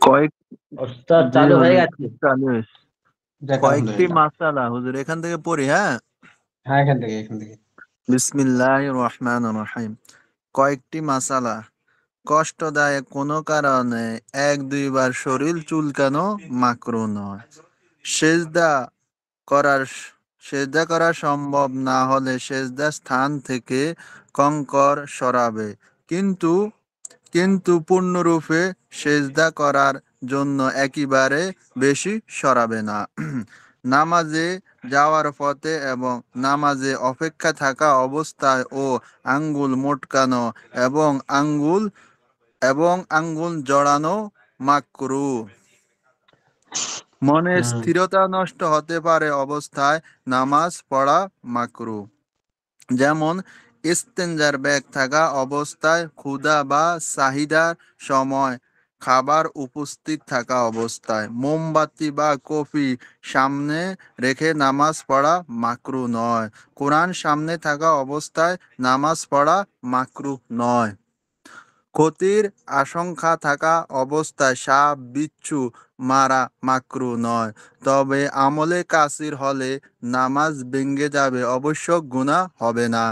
কয়েক ওস্তাদ জি চালু হয়ে হুজুর, গেছে। চালু হয়েছে। যাক কয়েকটি আলহামদুলিল্লাহ। মাসালা হুজুর এখান থেকে পড়ি, হ্যাঁ। হ্যাঁ, এখান থেকে। বিসমিল্লাহির রহমানির রহিম। কয়েকটি মাসালা। কষ্টদায়ক কোনো কারণে এক দুইবার শরীর চুলকানো মাকরুহ নয়। সেজদা করার সেজদা করা সম্ভব না হলে সেজদা স্থান থেকে কঙ্কর সরাবে, কিন্তু কিন্তু পূর্ণরূপে সেজদা করার জন্য একেবারে বেশি সরাবে না। নামাজে যাওয়ার পথে এবং নামাজে অপেক্ষা থাকা অবস্থায় ও আঙ্গুল মোটকানো এবং আঙ্গুল জড়ানো মাকরুহ। মনের হুম। স্থিরতা নষ্ট হতে পারে অবস্থায় নামাজ পড়া মাকরুহ। যেমন ইস্তেঞ্জার ব্যাগ থাকা অবস্থায়, ক্ষুধা বা চাহিদার সময়, খাবার উপস্থিত থাকা অবস্থায়। মোমবাতি বা কফি সামনে রেখে নামাজ পড়া মাকরুহ নয়। কোরআন সামনে থাকা অবস্থায় নামাজ পড়া মাকরুহ নয়। ক্ষতির আশঙ্কা থাকা অবস্থায় সাপ বিচ্ছু মারা মাকরুহ নয়। তবে আমলে কাসির হলে নামাজ ভেঙে যাবে, অবশ্য গুনাহ হবে না।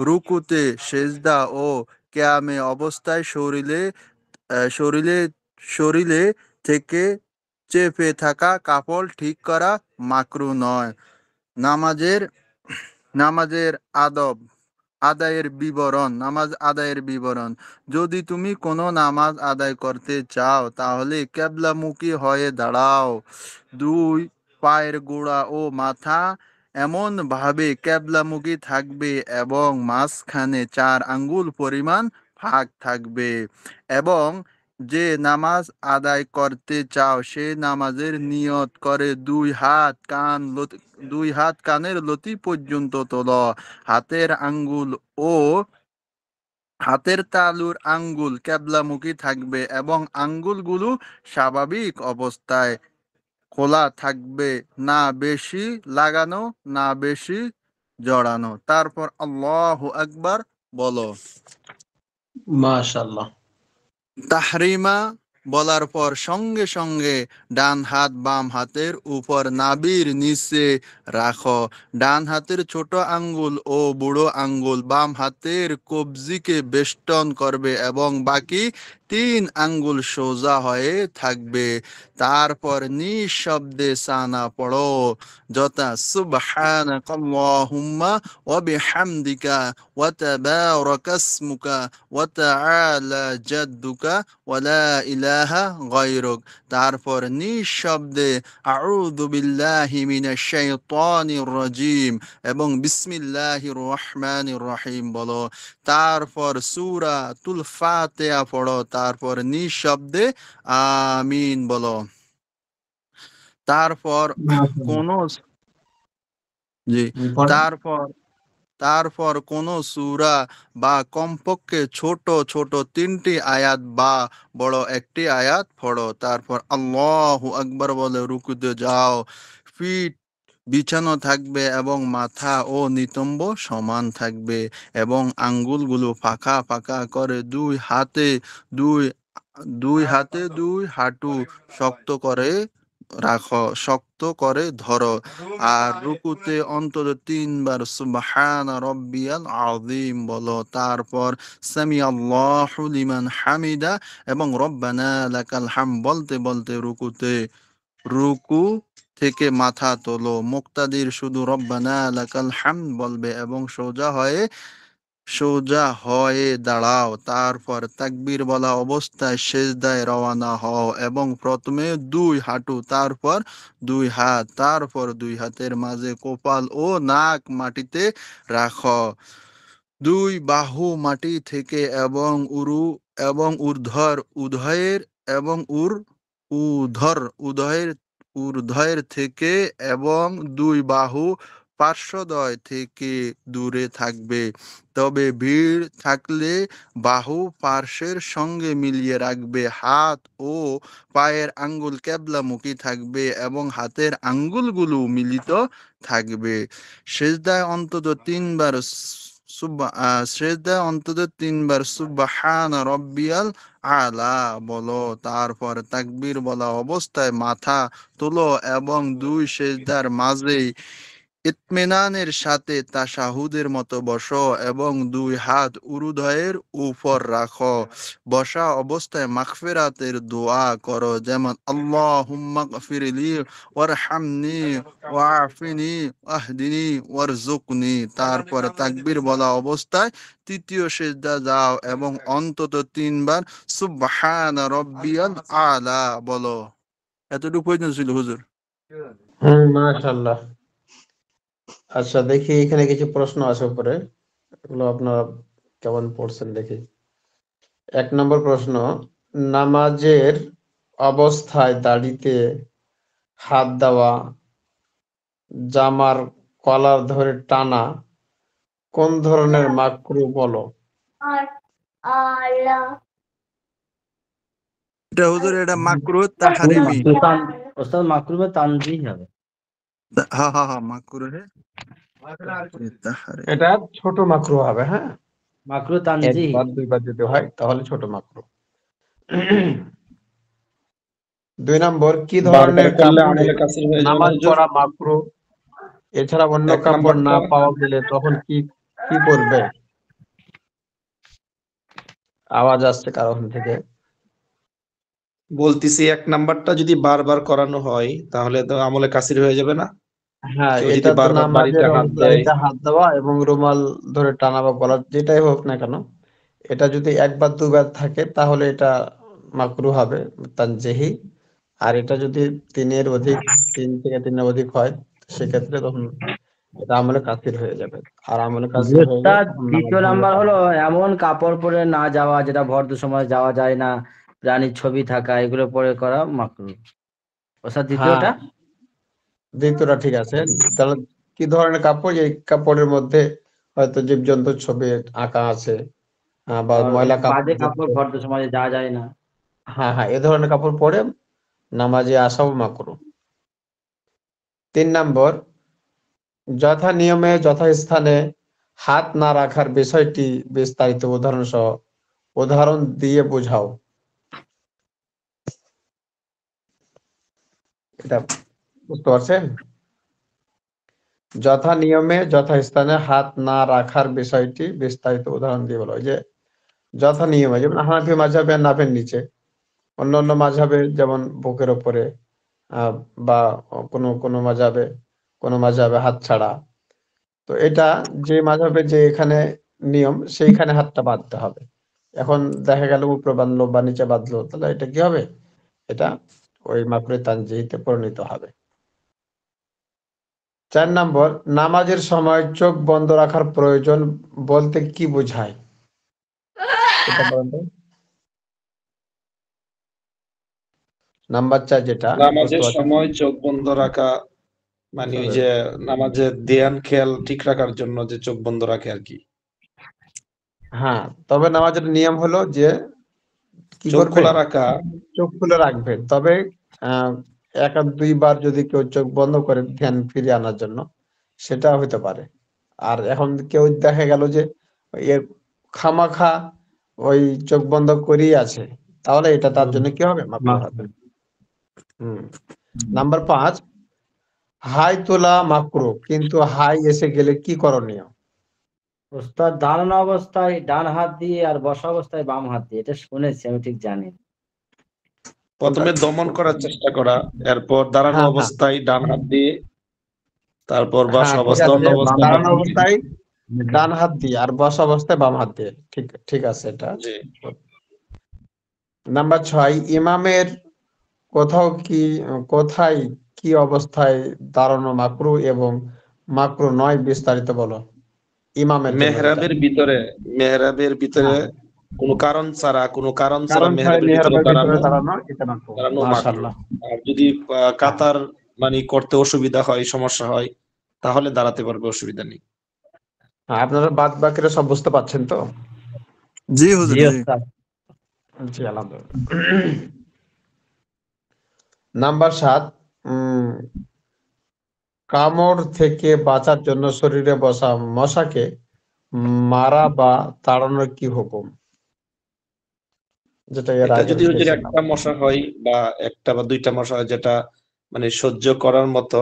রুকুতে, সেজদা ও কিয়ামে অবস্থায় শরীরে শরীরে থেকে চেপে থাকা কাপড় ঠিক করা মাকরুহ নয়। নামাজের নামাজের নামাজ আদায়ের বিবরণ। যদি তুমি কোনো নামাজ আদায় করতে চাও তাহলে কেবলামুখী হয়ে দাঁড়াও। দুই পায়ের গোড়া ও মাথা এমন ভাবে কেবলামুখী থাকবে এবং মাঝখানে 4 আঙ্গুল পরিমাণ ফাঁক থাকবে, এবং যে নামাজ আদায় করতে চাও সে নামাজের নিয়ত করে দুই হাত কানের লতি পর্যন্ত তোলো। হাতের আঙ্গুল ও হাতের তালুর আঙ্গুল কেবলামুখী থাকবে এবং আঙ্গুলগুলো স্বাভাবিক অবস্থায় খোলা থাকবে, না বেশি লাগানো না বেশি জড়ানো। তারপর আল্লাহু আকবার বলো। মাশাআল্লাহ। তাহরিমা বলার পর সঙ্গে সঙ্গে ডান হাত বাম হাতের উপর নাভির নিচে রাখো। ডান হাতের ছোট আঙ্গুল ও বুড়ো আঙ্গুল বাম হাতের কবজিকে বেষ্টন করবে এবং বাকি 3 আঙ্গুল সোজা হয়ে থাকবে। তারপর নিঃশব্দে সানা পড়ো, যথা সুবহানাকাল্লাহুম্মা ওয়া বিহামদিকা ওয়া তাবারাকাসমুকা ওয়া তাআলা জাদ্দুকা ওয়ালা ইলাহা গায়রুক। তারপর নিঃশব্দে আউযু বিল্লাহি মিনাশ শাইতানির রাজিম এবং বিসমিল্লাহির রহমানির রহিম বলো। তারপর সূরাতুল ফাতিহা পড়ো। তারপর নিঃশব্দে আমিন বলো। তারপর মাশাআল্লাহ। কোন জি পরে তারপর তারপর কোন সূরা বা কমপক্ষে ছোট ছোট 3টি আয়াত বা বড় একটি আয়াত পড়ো। তারপর আল্লাহু আকবার বলে রুকুতে যাও। পিঠ বিছানো থাকবে এবং মাথা ও নিতম্ব সমান থাকবে এবং আঙ্গুলগুলো ফাঁকা ফাঁকা করে দুই দুই হাঁটু শক্ত করে শক্ত করে ধরো। আর রুকুতে অন্তত 3 বার সুবহানা রব্বিয়াল আযীম বলো। তারপর সামি আল্লাহু লিমান হামিদা এবং রব্বানা লাকাল হাম বলতে বলতে রুকু থেকে মাথা তোলো। মুক্তাদির শুধু রব্বানা লাকাল হাম বলবে এবং সোজা হয়ে দাঁড়াও। তারপর তাকবীর বলা অবস্থায় সেজদায় রওনা হও এবং প্রথমে 2 হাঁটু, তারপর 2 হাত, তারপর 2 হাতের মাঝে কপাল ও নাক মাটিতে রাখো। 2 বাহু মাটি থেকে এবং ঊর্ধ্বর উদয়ের এবং ঊর্ধ্বর উদয়ের ঊর্ধ্বয়ের থেকে এবং 2 বাহু পার্শ্বদ্বয় থেকে দূরে থাকবে। তবে ভিড় থাকলে বাহু পার্শ্বের সঙ্গে মিলিয়ে রাখবে। হাত ও পায়ের আঙ্গুল কেবলামুখী থাকবে এবং হাতের আঙ্গুলগুলো মিলিত থাকবে। সেজদায় অন্তত 3 বার সেজদায় অন্তত 3 বার সুবহান রব্বিয়াল আলা বলো। তারপর তাকবীর বলা অবস্থায় মাথা তোলো এবং দুই সেজদার মাঝে ইত্মিনানের সাথে তাশাহুদের মতো বসো এবং দুই হাত উরুদয়ের উপর রাখো। বসা অবস্থায় মাগফিরাতের দোয়া করো, যেমন আল্লাহুম্মা গফিরলি ওয়ারহামনি ওয়াফিনি ওয়াহদিনি ওয়ারজুকনি। তারপর তাকবীর বলা অবস্থায় তৃতীয় সিজদা যাও এবং অন্তত 3 বার সুবহান রব্বিয়াল আলা বলো। এতটুকু প্রয়োজন ছিল হুজুর। মাশাআল্লাহ। আচ্ছা, দেখি এখানে কিছু প্রশ্ন আছে উপরে, এগুলো আপনারা কেমন পড়ছেন দেখি। 1 নম্বর প্রশ্ন, নামাজের অবস্থায় দাড়িতে হাত দেওয়া, জামার কলার ধরে টানা কোন ধরনের মাকরু বলো? এটা হুজুর, এটা মাকরুহ তাহরিমি। ওস্তাদ মাকরুহ তানজিহ হবে। হ্যাঁ হ্যাঁ হ্যাঁ, মাকরুহ তাহরিমি। এটা ছোট মাকরু হবে, হ্যাঁ। মাকরুহ তানজিহ। 1 বার 2 বার যদি হয় তাহলে ছোট মাকরু। 2 নম্বর, কি ধরনের কাপড়ে নামাজ পড়া মাকরু? এছাড়া অন্য কাপড় না পাওয়া গেলে তখন কি কি করবে? আওয়াজ আসছে কারণ থেকে। বলতেছি 1 নাম্বারটা যদি বারবার করানো হয় তাহলে তো আমলে কাসির হয়ে যাবে না? হ্যাঁ, কেউ এটা যদি তো বারবার দাড়িতে নামাজের হাত দেয়, দাড়িতে হাত দেওয়া এবং রুমাল ধরে টানা বা গলা যেটাই হোক না কেন, এটা যদি 1 বার 2 বার থাকে তাহলে এটা মাকরু হবে তানজিহি। আর এটা যদি 3 থেকে 3 এর অধিক হয় সেক্ষেত্রে তখন এটা আমলে কাসির হয়ে যাবে। আর আমলে কাসির হয়ে গেলে ওস্তাদ তখন নামাজ দ্বিতীয় ভঙ্গ নাম্বার হবে। হলো এমন কাপড় পরে না যাওয়া যেটা ভদ্র সময় যাওয়া যায় না, প্রাণীর ছবি থাকা, এগুলো পরে করা মাকরুহ। ওস্তাদ হ্যাঁ, দ্বিতীয়টা? দ্বিতীয়টা ঠিক আছে। তাহলে কি ধরনের কাপড়? এই কাপড়ের মধ্যে হয়তো জীবজন্তুর ছবি আঁকা আছে, বা আর ময়লা বাজে কাপড় কাপড় যুক্ত। ভদ্র সমাজে যাওয়া যায় না। হ্যাঁ হ্যাঁ, এ ধরনের কাপড় পরে নামাজে আসাও মাকরু। 3 নম্বর, যথা নিয়মে যথাস্থানে হাত না রাখার বিষয়টি বিস্তারিত উদাহরণ সহ উদাহরণ দিয়ে বোঝাও। এটা বুঝতে পারছেন? যথা নিয়মে যথাস্থানে হাত না রাখার বিষয়টি বিস্তারিত উদাহরণ দিয়ে বলো। ওই যে যথা নিয়মে, যেমন হানাফি মাযহাবে নাভের নিচে, অন্যান্য মাযহাবে যেমন বুকের ওপরে, বা কোনো মাযহাবে হাত ছাড়া। তো এটা যে মাযহাবে যে এখানে নিয়ম সেইখানে হাতটা বাঁধতে হবে। এখন দেখা গেল উপরে বাঁধলো বা নিচে বাঁধলো, তাহলে এটা কি হবে? এটা ওই মাকরুহ তানজিহিতে পরিণত হবে। 4 নম্বর, নামাজের সময় চোখ বন্ধ রাখার প্রয়োজন বলতে কি বোঝায়? এটা বলেন তো। নাম্বার 4 যেটা বুঝতে নামাজের পারছেন। সময় চোখ বন্ধ রাখা মানে ওই যে নামাজের ধ্যান খেয়াল ঠিক রাখার জন্য যে চোখ বন্ধ রাখে আর কি। হ্যাঁ, তবে নামাজের নিয়ম হলো যে কি চোখ করবে? খোলা রাখা, চোখ খুলে রাখবে। তবে আহ 1 আর 2 বার যদি কেউ চোখ বন্ধ করে ধ্যান ফিরিয়ে আনার জন্য, সেটা হতে পারে। আর এখন কেউ দেখা গেল যে এর খামাখা ওই চোখ বন্ধ করেই আছে, তাহলে এটা তার জন্য কি হবে? মাকরুহ হবে। নাম্বার 5, হাই তোলা মাকরুহ, কিন্তু হাই এসে গেলে কি করণীয়? ওস্তাদ দাঁড়ানো অবস্থায় ডান হাত দিয়ে আর বসা অবস্থায় বাম হাত দিয়ে, এটা শুনেছি, আমি ঠিক জানি না। প্রথমে দমন করার চেষ্টা করা, এরপর দাঁড়ানো হ্যাঁ হ্যাঁ অবস্থায় ডান হাত দিয়ে, তারপর হ্যাঁ, বসা ঠিক অবস্থা আছে। অন্য অবস্থায় বাম দাঁড়ানো হাত দিয়ে। অবস্থায় ডান হাত দিয়ে আর বসা অবস্থায় বাম হাত দিয়ে, ঠিক ঠিক আছে এটা। জি। নাম্বার 6, ইমামের কোথায় কি অবস্থায় দাঁড়ানো মাকরু এবং মাকরু নয় বিস্তারিত বলো। ইমামের জন্য যেটা। মেহরাবের ভিতরে হ্যাঁ, কোনো কারণ ছাড়া কারণ ছাড়া মেহরাবের ভিতরে মেহরাবের ভিতরে দাঁড়ানো দাঁড়ানো এটা মাকরু। মাকরু। মাশাআল্লাহ। আর যদি হ্যাঁ কাতার মানে করতে অসুবিধা হয়, সমস্যা হয়, তাহলে দাঁড়াতে পারবে, অসুবিধা নেই। হ্যাঁ, আপনারা বাদ বাকিরা সব বুঝতে পারছেন তো? জি জি হুজুর, জি। ওস্তাদ। জি, আলহামদুলিল্লাহ। নাম্বার 7, কামড় থেকে বাঁচার জন্য শরীরে বসা মশাকে মারা বা তাড়ানোর কি হুকুম, যেটা এর এটা আগে যদি হুজুর দেখেছিলাম। একটা মশা হয় বা একটা বা দুইটা মশা হয় যেটা মানে সহ্য করার মতো,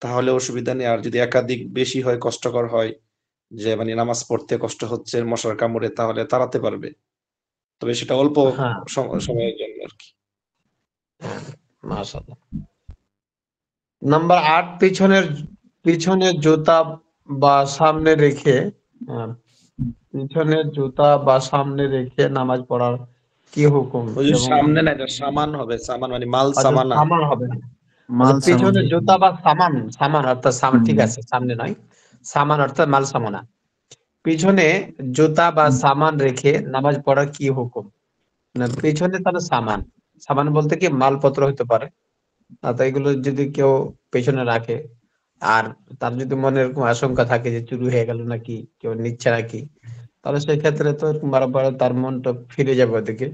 তাহলে অসুবিধা নেই। আর যদি একাধিক বেশি হয়, কষ্টকর হয়, যে মানে নামাজ পড়তে কষ্ট হচ্ছে মশার কামড়ে, তাহলে তাড়াতে পারবে, তবে সেটা অল্প হ্যাঁ, সময়ের জন্য আর কি। হ্যাঁ, মাশাআল্লাহ। নাম্বার 8, পিছনের জুতা বা সামনে রেখে আহ, পিছনের জুতা বা সামনে রেখে নামাজ পড়ার কি হুকুম? হুজুর এবং সামনে না, এটা সামান হবে, সামান মানে মাল আচ্ছা, সামানা। সামান হবে না। আচ্ছা, মাল সামান। পিছনের জুতা বা সামান, সামান অর্থাৎ সামান, ঠিক আছে, সামনে নয়। সামান অর্থাৎ মাল সামানা। পিছনে জুতা বা সামান রেখে নামাজ পড়ার কি হুকুম? না, পিছনে তাহলে সামান, সামান বলতে কি মালপত্র হতে পারে। তো এগুলো যদি কেউ পেছনে রাখে, আর তার যদি মনে এরকম আশঙ্কা থাকে যে চুরি হয়ে গেল নাকি, কেউ নিচ্ছে নাকি, তাহলে সেই ক্ষেত্রে তো এরকম বারবার তার মনটা ফিরে যাবে ওদিকে,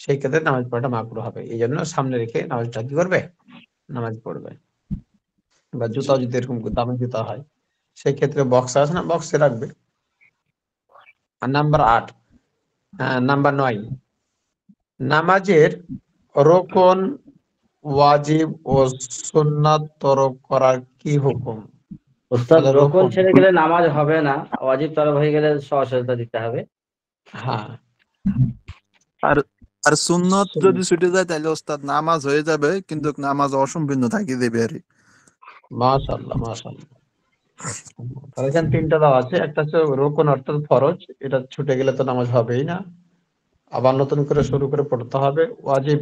সেই ক্ষেত্রে নামাজ পড়াটা মাকরুহ হবে। এই জন্য সামনে রেখে নামাজটা কি করবে? নামাজ পড়বে। বা জি। জুতাও যদি এরকম দামি জুতা হয়, সেই ক্ষেত্রে বক্স আছে না, বক্সে রাখবে। আর নাম্বার 8, নাম্বার 9, নামাজের রোকন, ওয়াজিব ও সুন্নাত তরক করার কি হুকুম? ওস্তাদ, তাহলে রোকন রোকন, ছেড়ে গেলে নামাজ হবে না, ওয়াজিব তরফ হয়ে গেলে সহযোগিতা দিতে হবে। হ্যাঁ, আর আর সুন্নত যদি ছুটে যায় তাহলে ওস্তাদ নামাজ হয়ে যাবে, কিন্তু নামাজ অসম্পূর্ণ থাকি দেবে আর কি। মাশাআল্লাহ, মাশাআল্লাহ। তাহলে এখানে 3টা দেওয়া আছে। একটা হচ্ছে রোকন অর্থাৎ ফরজ, এটা ছুটে গেলে তো নামাজ হবেই না, আবার নতুন করে শুরু করে পড়তে হবে। ওয়াজিব,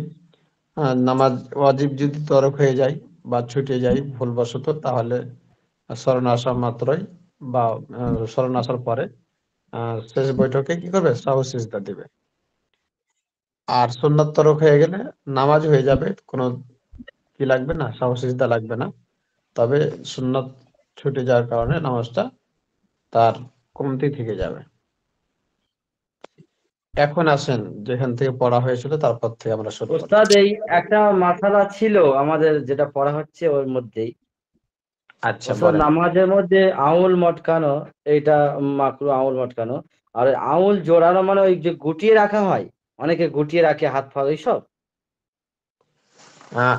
নামাজ ওয়াজিব যদি তরক হয়ে যায় বা ছুটে যায় ভুলবশত, তাহলে স্মরণ আসা মাত্রই বা স্মরণ আসার পরে শেষ বৈঠকে কি করবে? সাহু সিজদা দিবে। আর সুন্নাত তরক হয়ে গেলে নামাজ হয়ে যাবে, কোনো কি লাগবে না, সাহু সিজদা লাগবে না। তবে সুন্নাত ছুটে যাওয়ার কারণে নামাজটা তার কমতি থেকে যাবে। এখন আসেন, যেখান থেকে পড়া হয়েছিল তারপর থেকে আমরা শুরু করি। ওস্তাদ, এই একটা মাসালা ছিল আমাদের যেটা পড়া হচ্ছে ওর মধ্যেই। আচ্ছা, ওস্তাদ, বলেন। নামাজের মধ্যে আঙুল মটকানো, এইটা মাকরু, আঙুল মটকানো। আর ওই আঙুল জোড়ানো মানে ওই যে গুটিয়ে রাখা হয়, অনেকে গুটিয়ে রাখে হাত পা এইসব। আহ,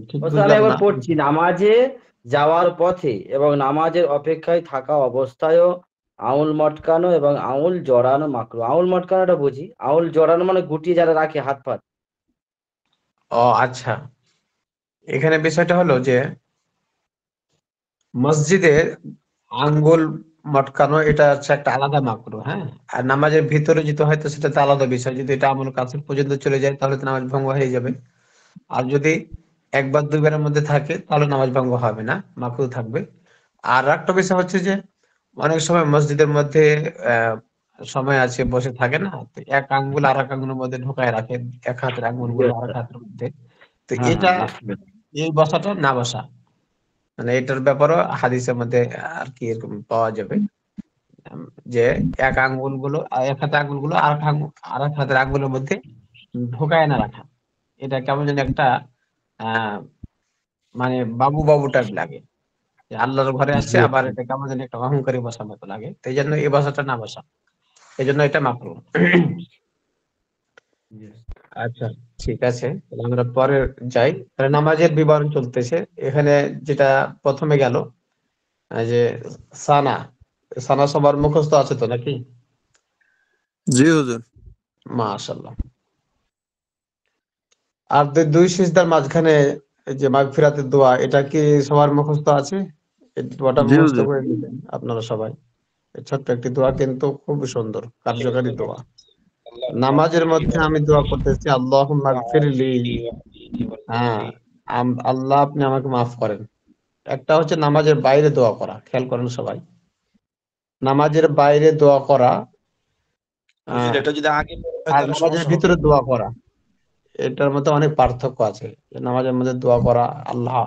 ঠিক ওস্তাদ, আমি বুঝলাম একবার না। পড়ছি, নামাজে যাওয়ার পথে এবং নামাজের অপেক্ষায় থাকা অবস্থায়ও আঙুল মটকানো এবং আঙুল জড়ানো মাকরু। আঙুল মটকানোটা বুঝি, আঙুল জড়ানো মানে গুটিয়ে যারা রাখে হাত পা। ও আচ্ছা, এখানে বিষয়টা হলো যে মসজিদে আঙ্গুল মটকানো এটা হচ্ছে একটা আলাদা মাকরু, হ্যাঁ। আর নামাজের ভিতরে যেতে হয়তো সেটা তো আলাদা বিষয়। যদি এটা আমল কাছে পর্যন্ত চলে যায় তাহলে তো নামাজ ভঙ্গ হয়ে যাবে। আর যদি একবার দুইবারের মধ্যে থাকে তাহলে নামাজ ভঙ্গ হবে না, মাকরু থাকবে। আর একটা বিষয় হচ্ছে যে অনেক সময় মসজিদের মধ্যে আহ সময় আছে, বসে থাকে না, তো এক আঙ্গুল আর এক আঙ্গুলের মধ্যে ঢোকায় রাখে, এক হাতের আঙ্গুল জি গুলো আর এক ওস্তাদ। হাতের মধ্যে। তো হ্যাঁ হ্যাঁ, এটা, বুঝতে পেরেছি। এই বসাটা না বসা, মানে এটার ব্যাপারও হাদিসের মধ্যে আর কি এরকম পাওয়া যাবে। উম, যে এক আঙ্গুল গুলো, এক হাতের আঙ্গুল গুলো আর এক হাতের আঙ্গুলের মধ্যে ঢোকায় না রাখা, এটা কেমন যেন একটা আহ মানে বাবু বাবু টাইপ লাগে, যে আল্লাহর ঘরে জি আসছে, আবার ওস্তাদ। এটা কেমন যেন একটা অহংকারী বসার মতো লাগে। তো এই জন্য এই ভাষাটা না বসা, এই জন্য এটা মাকরু। জি ওস্তাদ। আচ্ছা, ঠিক আছে, তাহলে আমরা পরে যাই। তাহলে নামাজের বিবরণ চলতেছে এখানে। যেটা প্রথমে গেল, যে সানা, সানা সবার মুখস্থ আছে তো নাকি? জি হুজুর। মাশাআল্লাহ। আর দুই সিজদার মাঝখানে এই যে মাগফিরাতের দোয়া, এটা কি সবার মুখস্থ আছে? এই দোয়াটা জি মুখস্থ হুজুর। করে নিবেন আপনারা সবাই। এই ছোট্ট একটি দোয়া, কিন্তু খুব সুন্দর কার্যকারী দোয়া। নামাজের মধ্যে আমি দোয়া করতেছি, আল্লাহুম্মা গফিরলি। হ্যাঁ, আল্লাহ আপনি আমাকে মাফ করেন। একটা হচ্ছে নামাজের বাইরে দোয়া করা, খেয়াল করেন সবাই। নামাজের বাইরে দোয়া করা, হুজুর আহ এটা যদি আগে পড়ে হয় আর তাহলে নামাজের সমস্যা হবে? ভিতরে দোয়া করা, এটার মধ্যে অনেক পার্থক্য আছে। যে নামাজের মধ্যে দোয়া করা, আল্লাহ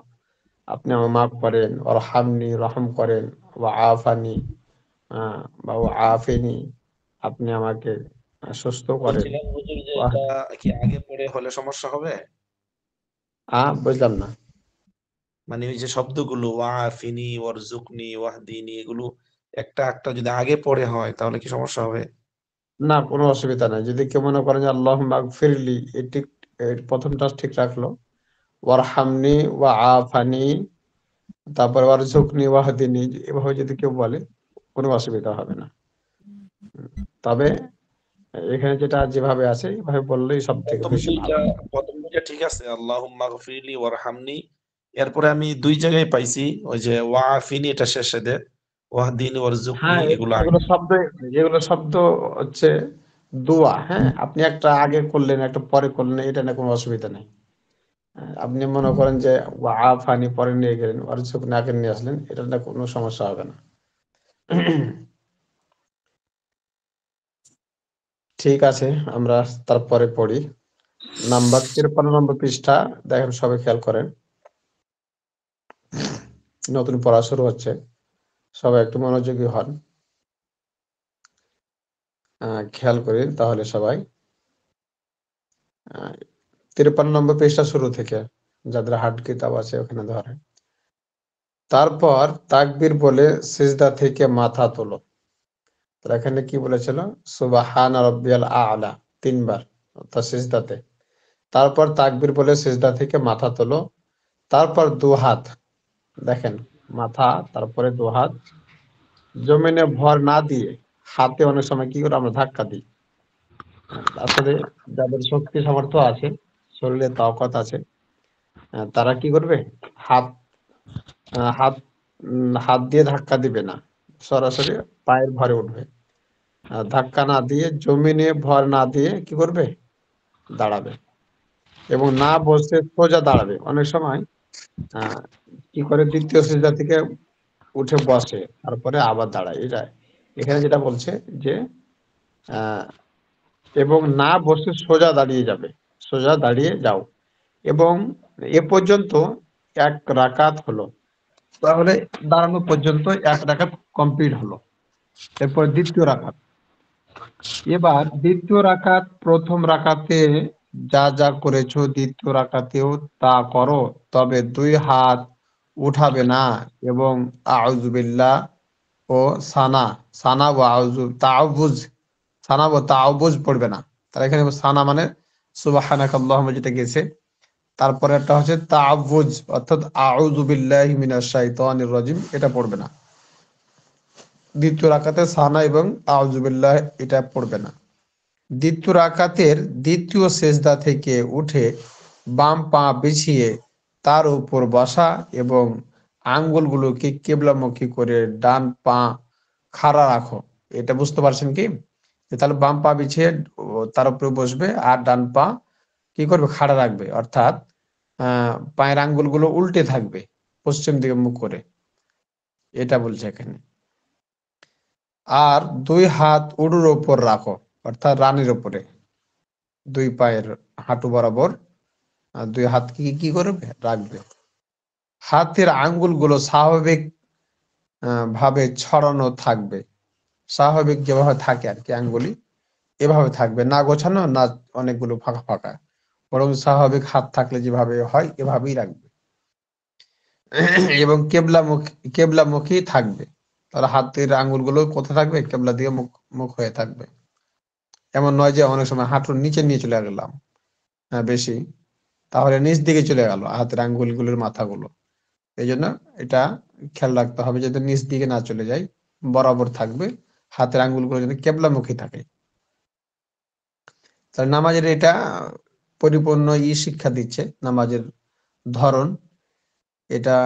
আপনি আমাকে মাফ করেন, ওরহামনি, রহম করেন, ওয়া আফানি, বা ওয়া আফিনি, আপনি আমাকে সুস্থ করেন। বলছিলাম হুজুর যে ওয়াহ, এটা কি আগে পড়ে হলে সমস্যা হবে? বুঝলাম না। মানে ওই যে শব্দগুলো ওয়াফিনি, ওয়ারজুকনি, ওয়াহদিনি, এগুলো একটা যদি আগে পরে হয় তাহলে কি সমস্যা হবে? না, কোনো অসুবিধা নাই। যদি কেউ মনে করেন যে আল্লাহুম্মা আগফিরলি, এটি প্রথমটা ঠিক রাখলো, ওয়ারহামনি ওয়া আফানি, তারপরে ওয়ারজুকনি ওয়াহদিনি, এভাবে যদি কেউ বলে কোনো অসুবিধা হবে না। তবে এখানে যেটা যেভাবে আছে এভাবে বললেই সব থেকে প্রথম বেশি দুইটা ভালো। প্রথম দুইটা ঠিক আছে, আল্লাহুম্মা গফিরলি ওয়ারহামনি। এরপরে আমি দুই জায়গায় পাইছি ওই যে ওয়াফিনি, এটা শেষে দে, ওয়াহদিনি ওয়ারজুকনি, হ্যাঁ, এগুলো আগে। যেগুলো শব্দ হচ্ছে দোয়া। হ্যাঁ, আপনি একটা আগে করলেন, একটা পরে করলেন, এটা না কোনো অসুবিধা নেই। আপনি মনে করেন যে আফানি পরে নিয়ে গেলেন, ওয়ারজুকনি আগে নিয়ে আসলেন, এটা না কোনো সমস্যা হবে না। ঠিক আছে, আমরা তারপরে পড়ি। নাম্বার 53 নম্বর পৃষ্ঠা, দেখেন সবাই খেয়াল করেন। নতুন পড়া শুরু হচ্ছে, সবাই একটু মনোযোগী হন। খেয়াল করি তাহলে সবাই। 53 নম্বর পৃষ্ঠা শুরু থেকে, যাদের হার্ড কিতাব আছে ওখানে ধরে। তারপর তাকবীর বলে সিজদা থেকে মাথা তোলো। তো এখানে কি বলেছিল? সুবহান রাব্বিয়াল আ'লা 3 বার, অর্থাৎ সিজদাতে। তারপর তাকবীর বলে সিজদা থেকে মাথা তোলো। তারপর দু হাত, দেখেন, মাথা, তারপরে দু হাত জমিনে ভর না দিয়ে, হাতে অনেক সময় কি করে আমরা ধাক্কা দিই। আসলে যাদের শক্তি সামর্থ্য আছে, শরীরে তাকত আছে, তারা কি করবে? হাত আহ, হাত হাত দিয়ে ধাক্কা দিবে না, সরাসরি পায়ের ভরে উঠবে। ধাক্কা না দিয়ে, জমিনে ভর না দিয়ে কি করবে? দাঁড়াবে। এবং না বসে সোজা দাঁড়াবে। অনেক সময় আহ কি করে, দ্বিতীয় সিজদা থেকে উঠে বসে, তারপরে আবার দাঁড়ায়। এটা এখানে যেটা বলছে যে আহ এবং না বসে সোজা দাঁড়িয়ে যাবে, সোজা দাঁড়িয়ে যাও। এবং এ পর্যন্ত 1 রাকাত হলো। তাহলে দাঁড়ানো পর্যন্ত 1 রাকাত কমপ্লিট হলো। এরপর দ্বিতীয় রাকাত। এবার দ্বিতীয় রাকাত, প্রথম রাকাতে যা যা করেছো দ্বিতীয় রাকাতেও তা করো, তবে 2 হাত উঠাবে না। এবং আউযু বিল্লাহ ও সানা, সানা ও আউযু তাআউযুজ, সানা ও তাআউযুজ পড়বে না। তার এখানে সানা মানে সুবহানাকাল্লাহুম্মা যেটা গেছে, তারপরে একটা হচ্ছে তাআউযুজ, অর্থাৎ আউযু বিল্লাহি মিনাশ শাইতানির রাজিম, এটা পড়বে না। দ্বিতীয় রাকাতে সানা এবং আউযু বিল্লাহ এটা পড়বে না। দ্বিতীয় রাকাতের দ্বিতীয় সেজদা থেকে উঠে বাম পা বিছিয়ে তার উপর বসা এবং আঙ্গুলগুলোকে কিবলামুখী করে ডান পা খাড়া রাখো। এটা বুঝতে পারছেন কি? যে তাহলে বাম পা বিছিয়ে তার উপরে বসবে, আর ডান পা কি করবে? খাড়া রাখবে। অর্থাৎ পায়ের আঙ্গুলগুলো উল্টে থাকবে, পশ্চিম দিকে মুখ করে। এটা বলছে এখানে। আর 2 হাত উড়ুর ওপর রাখো, অর্থাৎ রানের উপরে, 2 পায়ের হাঁটু বরাবর 2 হাত কি করবে? রাখবে। হাতের আঙ্গুলগুলো স্বাভাবিক ভাবে ছড়ানো থাকবে। স্বাভাবিক যেভাবে থাকে আর কি আঙ্গুলি, এভাবে থাকবে, না গোছানো, না অনেকগুলো ফাঁকা ফাঁকা, বরং স্বাভাবিক হাত থাকলে যেভাবে হয় এভাবেই রাখবে। এবং কেবলামুখী থাকবে। তাহলে হাতের আঙ্গুলগুলো কোথায় থাকবে? কেবলা দিয়ে মুখ মুখ হয়ে থাকবে। এমন নয় যে অনেক সময় হাঁটুর নিচে নিয়ে চলে গেলাম বেশি, তাহলে নিচ দিকে চলে গেল হাতের আঙ্গুলগুলোর মাথাগুলো। এই জন্য এটা খেয়াল রাখতে হবে যাতে নিচ দিকে না চলে যায়, বরাবর থাকবে, হাতের আঙ্গুলগুলো যেন কেবলামুখী থাকে। তাহলে নামাজের এটা পরিপূর্ণ শিক্ষা দিচ্ছে, নামাজের ধরন। এটা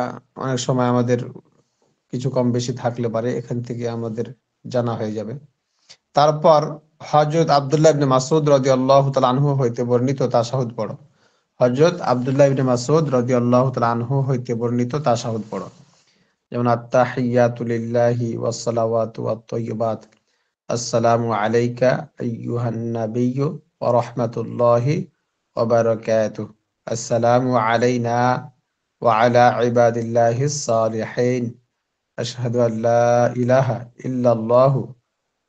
অনেক সময় আমাদের কিছু কম বেশি থাকলে পারে, এখান থেকে আমাদের জানা হয়ে যাবে। তারপর হযরত আব্দুল্লাহ ইবনে মাসউদ রাদিয়াল্লাহু তাআলা আনহু হইতে বর্ণিত তাশাহুদ পড়ো। হযরত আব্দুল্লাহ ইবনে মাসউদ রাদিয়াল্লাহু তাআলা আনহু হইতে বর্ণিত তাশাহুদ পড়ো। যেমন আত-তাহিয়াতু লিল্লাহি ওয়াস সালাওয়াতু ওয়াত তাইয়্যিবাত, আসসালামু আলাইকা আইয়ুহান নাবিয়্যু ওয়া রাহমাতুল্লাহি ওয়া বারাকাতুহু, আসসালামু আলাইনা ওয়া আলা ইবাদিল্লাহিস সালিহিন, আশহাদু আল লা ইলাহা ইল্লাল্লাহু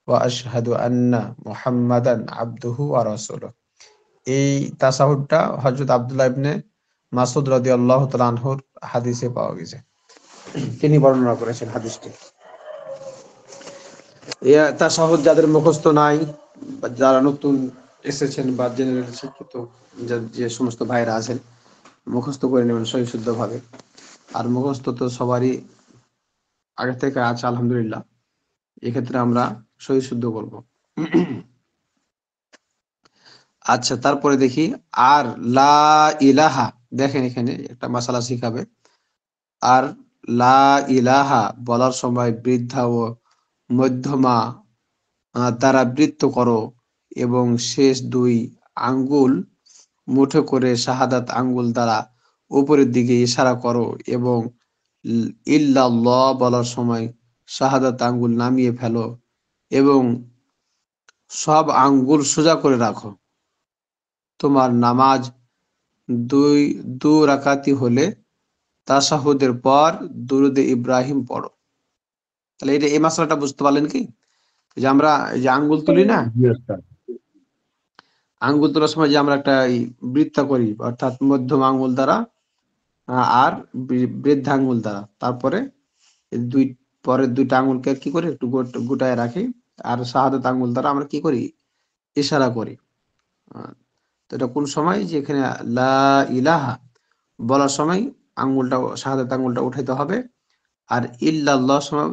ওয়া আশহাদু আন্না মুহাম্মাদান আবদুহু ওয়া রাসূলুহু। এই তাশাহুদটা হযরত আব্দুল্লাহ ইবনে মাসউদ রাদিয়াল্লাহু তাআলা আনহুর হাদিসে পাওয়া গেছে। তিনি বর্ণনা করেছেন হাদিসটি। তাশাহুদ যাদের মুখস্থ নাই, বা যারা নতুন এসেছেন বা জেনারেল শিক্ষিত যে সমস্ত ভাইরা আছেন, মুখস্থ করে নেবেন সহিশুদ্ধ ভাবে। আর মুখস্থ তো সবারই আগে থেকে আছে আলহামদুলিল্লাহ, এক্ষেত্রে আমরা সহিশুদ্ধ করব। আচ্ছা, তারপরে দেখি আর লা ইলাহা, দেখেন এখানে একটা মাসালা শিখাবে। আর লা ইলাহা বলার সময় বৃদ্ধা ও মধ্যমা দ্বারা বৃত্ত করো এবং শেষ দুই আঙ্গুল মুঠো করে শাহাদাত আঙ্গুল দ্বারা উপরের দিকে ইশারা করো এবং ইল্লাল্লাহ বলার সময় শাহাদাত আঙ্গুল নামিয়ে ফেলো এবং সব আঙ্গুল সোজা করে রাখো। তোমার নামাজ দু রাকাতি হলে তাশাহুদের পর দুরুদে ইব্রাহিম পড়ো। তাহলে এটা এই মাসলাটা বুঝতে পারলেন কি, যে আমরা এই যে আঙ্গুল তুলি না, জি ওস্তাদ। আঙ্গুল তোলার সময় যে আমরা একটা বৃত্ত করি, অর্থাৎ মধ্যম আঙ্গুল দ্বারা আর বৃদ্ধা আঙ্গুল দ্বারা, তারপরে দুই পরের দুইটা আঙ্গুলকে কি করি একটু গোটায় রাখি, আর শাহাদাত আঙ্গুল দ্বারা আমরা কি করি ইশারা করি। তো এটা কোন সময়, যে এখানে লা ইলাহা বলার সময় আঙ্গুলটা শাহাদাত আঙ্গুলটা উঠাইতে হবে, আর ইল্লাল্লাহ সময়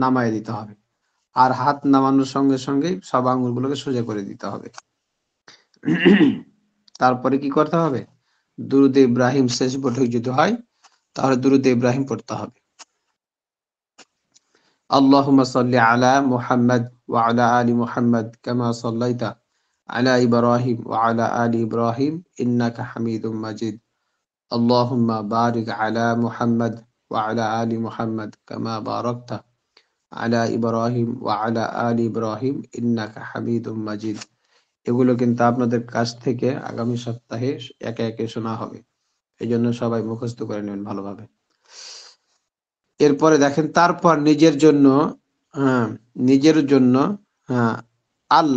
নামায় দিতে হবে, আর হাত নামানোর সঙ্গে সঙ্গে সব আঙ্গুলগুলোকে সোজা করে দিতে হবে। তারপরে কি করতে হবে, দুরুদে ইব্রাহিম শেষ বৈঠক যদি হয় তাহলে দুরুদে ইব্রাহিম পড়তে হবে। আল্লাহুম্মা সাল্লি আলা মুহাম্মাদ ওয়া আলা আলি মুহাম্মাদ কামা সাল্লাইতা আলা ইব্রাহিম ওয়া আলা আলি ইব্রাহিম ইন্নাকা হামিদুম মাজিদ। আল্লাহুম্মা বারিক আলা মুহাম্মাদ ওয়া আলা আলি মুহাম্মাদ কামা বারাকতা আলা ইব্রাহিম ওয়া আলা আলি ইব্রাহিম ইন্নাকা হামিদুম মাজিদ। এগুলো কিন্তু আপনাদের কাছ থেকে আগামী সপ্তাহে একে একে শোনা হবে, এই জন্য সবাই মুখস্থ করে নেবেন ভালোভাবে। এরপরে দেখেন, তারপর নিজের জন্য, হ্যাঁ নিজের জন্য, হ্যাঁ আল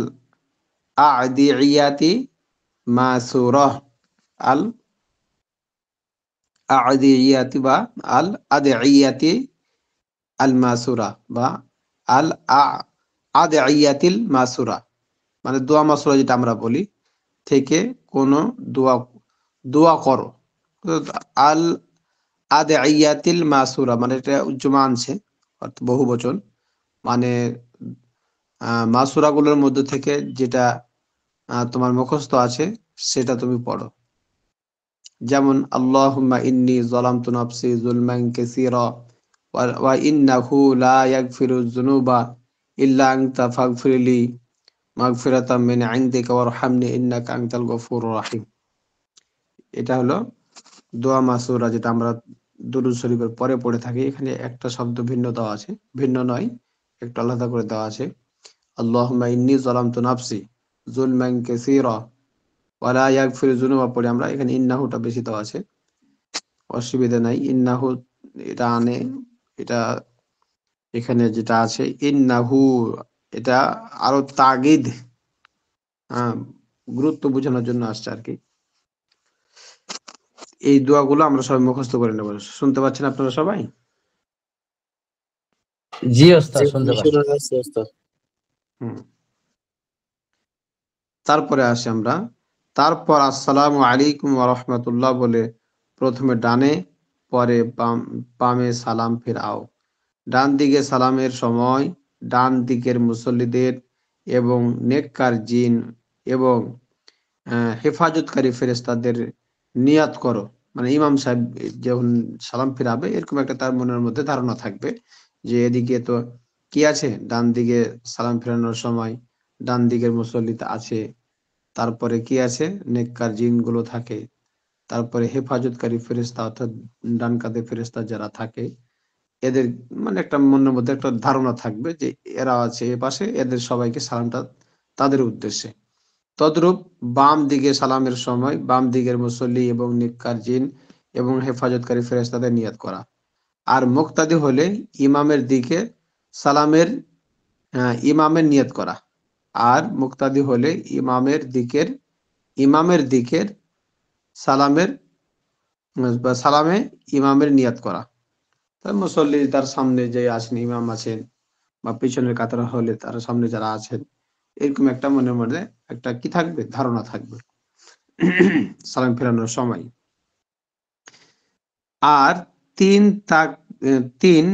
আদিয়াতি মাসুরাহ, আল আদিয়াতি বা আল আদিয়াতি আল মাসুরা বা আল আদিয়াতিল মাসুরা, মানে দোয়া মাসুরা যেটা আমরা বলি, থেকে কোন দোয়া দোয়া করো। আল আদিয়াতিল মাসুরা মানে এটা উজ্জমা আনছে, অর্থাৎ বহু বচন, মানে মাসুরা গুলোর মধ্যে থেকে যেটা তোমার মুখস্থ আছে সেটা তুমি পড়ো। যেমন আল্লাহুম্মা ইন্নী যালামতু নাফসি যুলমান কাসীরা ওয়া ইন্নাহু লা ইয়াগফিরুয যুনুবা ইল্লা আনতা ফাগফিরলি মাগফিরাতাম মিন ইনদিকা ওয়ারহামনি ইন্নাকা আনতাল গফুরুর রাহিম। এটা হলো দোয়া মাসুরা, যেটা আমরা দুরূদ শরীফের পরে পড়ে থাকি। এখানে একটা শব্দ ভিন্ন দেওয়া আছে, ভিন্ন নয়, একটু আলাদা করে দেওয়া আছে। আল্লাহুম্মা ইন্নী যালামতু নাফসি যুলমান কাসীরা ওয়া লা ইয়াগফিরুয যুনুবা পড়ে আমরা, এখানে ইন্নাহুটা বেশি দেওয়া আছে, অসুবিধা নাই। ইন্নাহু এটা আনে, এটা এখানে যেটা আছে ইন্নাহু, এটা আরো তাগিদ, গুরুত্ব বোঝানোর জন্য আসছে আর কি। এই দোয়াগুলো আমরা সবাই মুখস্থ করে নেব। শুনতে পাচ্ছেন আপনারা সবাই? জি ওস্তাদ, শুনতে পাচ্ছি। হুম। তারপরে আসি আমরা, তারপর আসসালামু আলাইকুম ওয়া রাহমাতুল্লাহ বলে প্রথমে ডানে পরে বামে সালাম ফেরাও। ডান দিকে সালামের সময় ডান দিকের মুসল্লিদের এবং নেককার জিন এবং হেফাজতকারী ফেরেশতাদের নিয়াত করো। মানে ইমাম সাহেব যখন সালাম ফিরাবে, এরকম একটা তার মনের মধ্যে ধারণা থাকবে যে এদিকে তো কি আছে, ডান দিকে সালাম ফেরানোর সময় ডান দিকের মুসল্লিতে আছে, তারপরে কি আছে নেককার জিনগুলো থাকে, তারপরে হেফাজতকারী ফেরেশতা অর্থাৎ ডান কাঁধে ফেরেশতা যারা থাকে, এদের মানে একটা মনের মধ্যে একটা ধারণা থাকবে যে এরা আছে এ পাশে, এদের সবাইকে সালামটা তাদের উদ্দেশ্যে। তদ্রূপ বাম দিকে সালামের সময় বাম দিকের মুসল্লি এবং নেককার জিন এবং হেফাজতকারী ফেরেশতাদের নিয়াত করা। আর মুক্তাদি হলে ইমামের দিকে সালামের ইমামের নিয়াত করা। আর মুক্তাদি হলে ইমামের দিকের সালামের বা সালামে ইমামের নিয়াত করা। মুসল্লি তার সামনে যে আছেন, ইমাম আছেন, বা পিছনের কাতারে হলে তারা সামনে যারা আছেন, এরকম একটা মনের মধ্যে একটা কি থাকবে, ধারণা থাকবে সালাম ফেরানোর সময়। আর তিন তাক তিন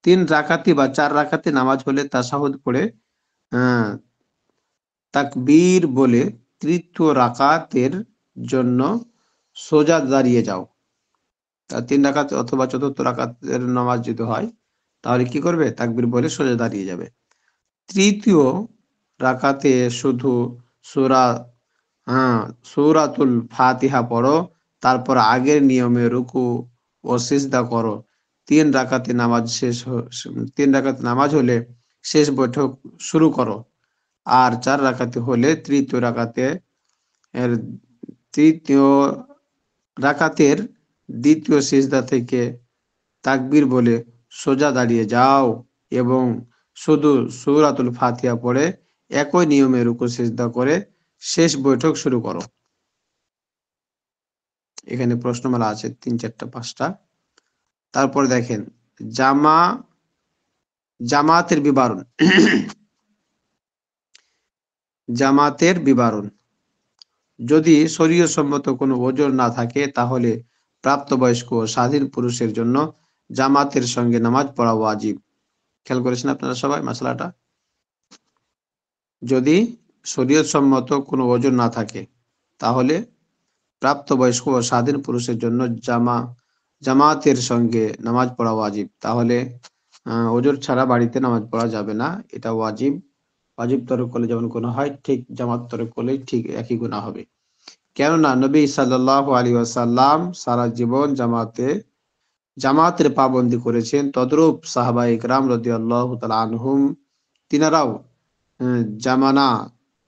তিন রাকাতি বা 4 রাকাতি নামাজ হলে তাশাহুদ পড়ে আহ তাকবীর বলে তৃতীয় রাকাতের জন্য সোজা দাঁড়িয়ে যাও। তা 3 রাকাত অথবা চতুর্থ রাকাতের নামাজ যদি হয় তাহলে কি করবে, তাকবীর বলে সোজা দাঁড়িয়ে যাবে। তৃতীয় রাকাতে শুধু সূরা সূরাতুল ফাতিহা পড়ো, তারপর আগের নিয়মে রুকু ও সিজদা করো। 3 রাকাতে নামাজ 3 রাকাত নামাজ হলে শেষ বৈঠক শুরু করো। আর 4 রাকাতে হলে এর তৃতীয় রাকাতের দ্বিতীয় সিজদা থেকে তাকবীর বলে সোজা দাঁড়িয়ে যাও এবং শুধু সূরাতুল ফাতিহা পড়ে একই নিয়মে রুকু সিজদা করে শেষ বৈঠক শুরু করো। এখানে প্রশ্নমালা আছে 3, 4, 5টা। তারপর দেখেন জামাতের বিবরণ জামাতের বিবরণ। যদি শরীয়তসম্মত কোনো ওজর না থাকে তাহলে প্রাপ্তবয়স্ক ও স্বাধীন পুরুষের জন্য জামাতের সঙ্গে নামাজ পড়া ওয়াজিব। খেয়াল করেছেন আপনারা সবাই মাসলাটা? যদি শরীয়তসম্মত কোনো ওজর না থাকে তাহলে প্রাপ্তবয়স্ক ও স্বাধীন পুরুষের জন্য জামাতের সঙ্গে নামাজ পড়া ওয়াজিব। তাহলে ওজর ছাড়া বাড়িতে নামাজ পড়া যাবে না, এটা ওয়াজিব। ওয়াজিব তরক করলে যেমন গুনাহ হয়, ঠিক জামাত তরক করলে ঠিক একই গুনাহ হবে। কেননা নবী সাল্লাল্লাহু আলাইহি ওয়াসাল্লাম সারা জীবন জামাতের পাবন্দি করেছেন। তদ্রূপ সাহাবায়ে কেরাম রাদিয়াল্লাহু তাআলা আনহুম তিনারাও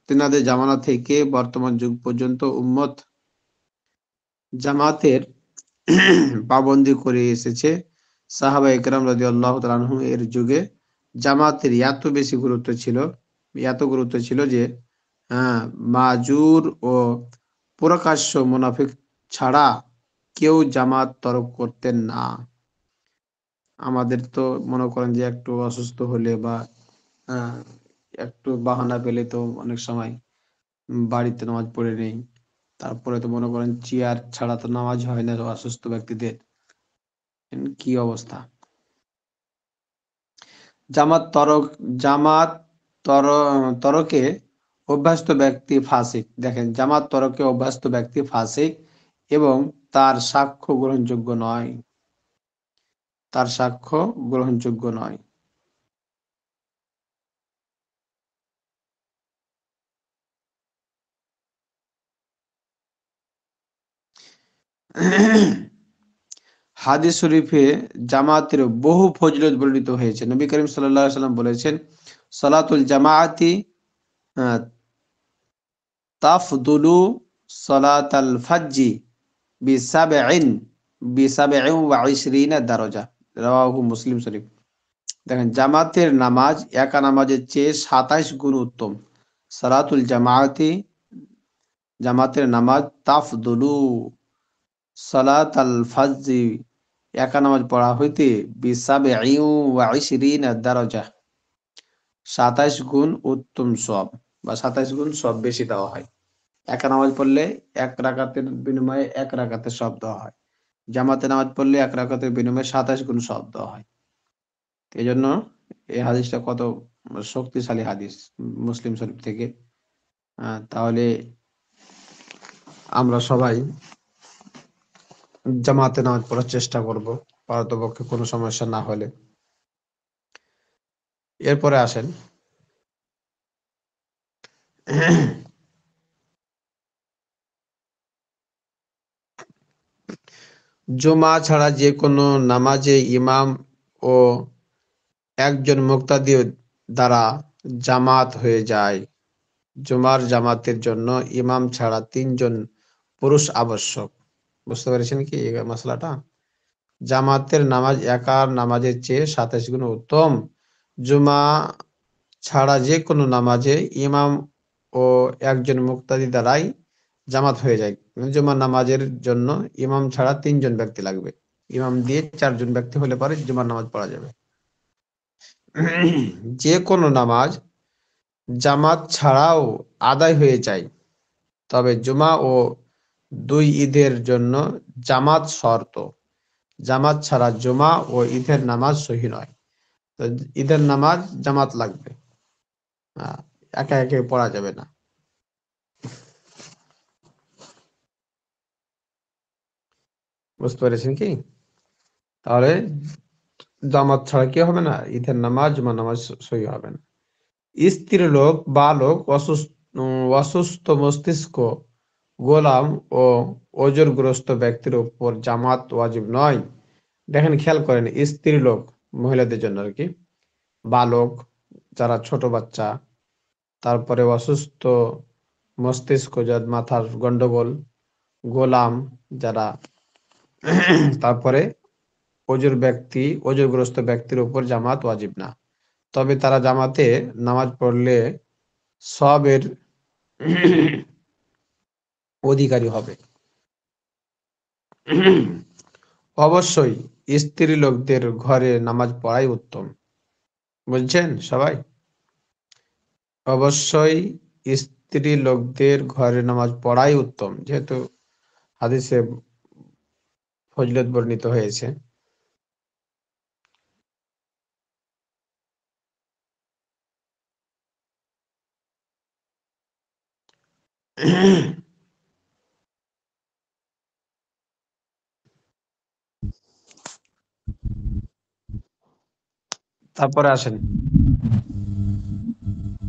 তিনাদের জামানা থেকে বর্তমান যুগ পর্যন্ত উম্মত জামাতের পাবন্দি করে এসেছে। সাহাবায়ে কেরাম রাদিয়াল্লাহু তাআলা আনহুম এর যুগে জামাতের এত গুরুত্ব ছিল যে মাজুর ও প্রকাশ্য মুনাফিক ছাড়া কেউ জামাত তরক করতেন না। আমাদের তো মনে করেন যে একটু অসুস্থ হলে বা একটু বাহানা পেলে তো অনেক সময় বাড়িতে নামাজ পড়ে নেই। তারপরে তো মনে করেন চেয়ার ছাড়া তো নামাজ হয় না অসুস্থ ব্যক্তিদের। কি অবস্থা! জামাত তরকে অভ্যস্ত ব্যক্তি ফাসিক। দেখেন, জামাত তরকে অভ্যস্ত ব্যক্তি ফাসিক এবং তার সাক্ষ্য গ্রহণযোগ্য নয়। হাদিস শরীফে জামাতের বহু ফজিলত বর্ণিত হয়েছে। নবী করিম সাল্লাল্লাহু আলাইহি ওয়াসাল্লাম বলেছেন, সালাতুল জামাআতি তাফদুলু সালাতাল ফাজ্জি বিসাবইন ওয়া ইশরিনা দারাজা। রাওয়াহু মুসলিম শরীফ। দেখেন, জামাতের নামাজ একা নামাজের চেয়ে 27 গুণ উত্তম। সালাতুল জামাতের নামাজ তাফদুলু সালাতাল ফাজ্জি একা নামাজ পড়া হইতে বিসাবইন ওয়া ইশরিনা দারাজা 27 গুণ উত্তম সওয়াব বা 27 গুণ সওয়াব বেশি দেওয়া হয়। একা নামাজ পড়লে 1 রাকাতের বিনিময়ে 1 রাকাতের সওয়াব দেওয়া হয়। জামাতে নামাজ পড়লে 1 রাকাতের বিনিময়ে 27 গুণ সওয়াব দেওয়া হয়। এই জন্য এই হাদিসটা কত শক্তিশালী হাদিস মুসলিম শরীফ থেকে। তাহলে আমরা সবাই জামাতে নামাজ পড়ার চেষ্টা করব, পারতপক্ষে কোনো সমস্যা না হলে। এরপরে আসেন, জুমা ছাড়া যে কোনো নামাজে ইমাম ও একজন মুক্তাদি দ্বারা জামাত হয়ে যায়। জুমার জামাতের জন্য ইমাম ছাড়া 3 জন পুরুষ আবশ্যক। বুঝতে পেরেছেন কি এই মশলাটা? জামাতের নামাজ একা নামাজের চেয়ে 27 গুণ উত্তম। জুমা ছাড়া যে কোনো নামাজে ইমাম ও একজন মুক্তাদি দ্বারাই জামাত হয়ে যায়। জুমার নামাজের জন্য ইমাম ছাড়া 3 জন ব্যক্তি লাগবে। ইমাম দিয়ে 4 জন ব্যক্তি হলে পরে জুমার নামাজ পড়া যাবে। যে কোনো নামাজ জামাত ছাড়াও আদায় হয়ে যায়, তবে জুমা ও 2 ঈদের জন্য জামাত শর্ত। জামাত ছাড়া জুমা ও ঈদের নামাজ সহি নয়। তো ঈদের নামাজ জামাত লাগবে, একা একে পড়া যাবে না। বুঝতে পেরেছেন কি? তাহলে জামাত ছাড়া কি হবে না? ঈদের নামাজ জুমার নামাজ সহি হবে না। স্ত্রী লোক, বালক, অসুস্থ মস্তিষ্ক, গোলাম ও ওজরগ্রস্ত ব্যক্তির উপর জামাত ওয়াজিব নয়। দেখেন, খেয়াল করেন, স্ত্রী লোক মহিলাদের জন্য আর কি, বালক যারা ছোট বাচ্চা, তারপরে অসুস্থ মস্তিষ্ক যার মাথার গন্ডগোল, গোলাম যারা, তারপরে ওজরগ্রস্ত ব্যক্তির উপর জামাত ওয়াজিব না। তবে তারা জামাতে নামাজ পড়লে সবের অধিকারী হবে। অবশ্যই স্ত্রী লোকদের ঘরে নামাজ পড়াই উত্তম। বুঝছেন সবাই? অবশ্যই স্ত্রী লোকদের ঘরে নামাজ পড়াই উত্তম, যেহেতু হাদিসে ফজিলত বর্ণিত হয়েছে। তারপরে আসেন,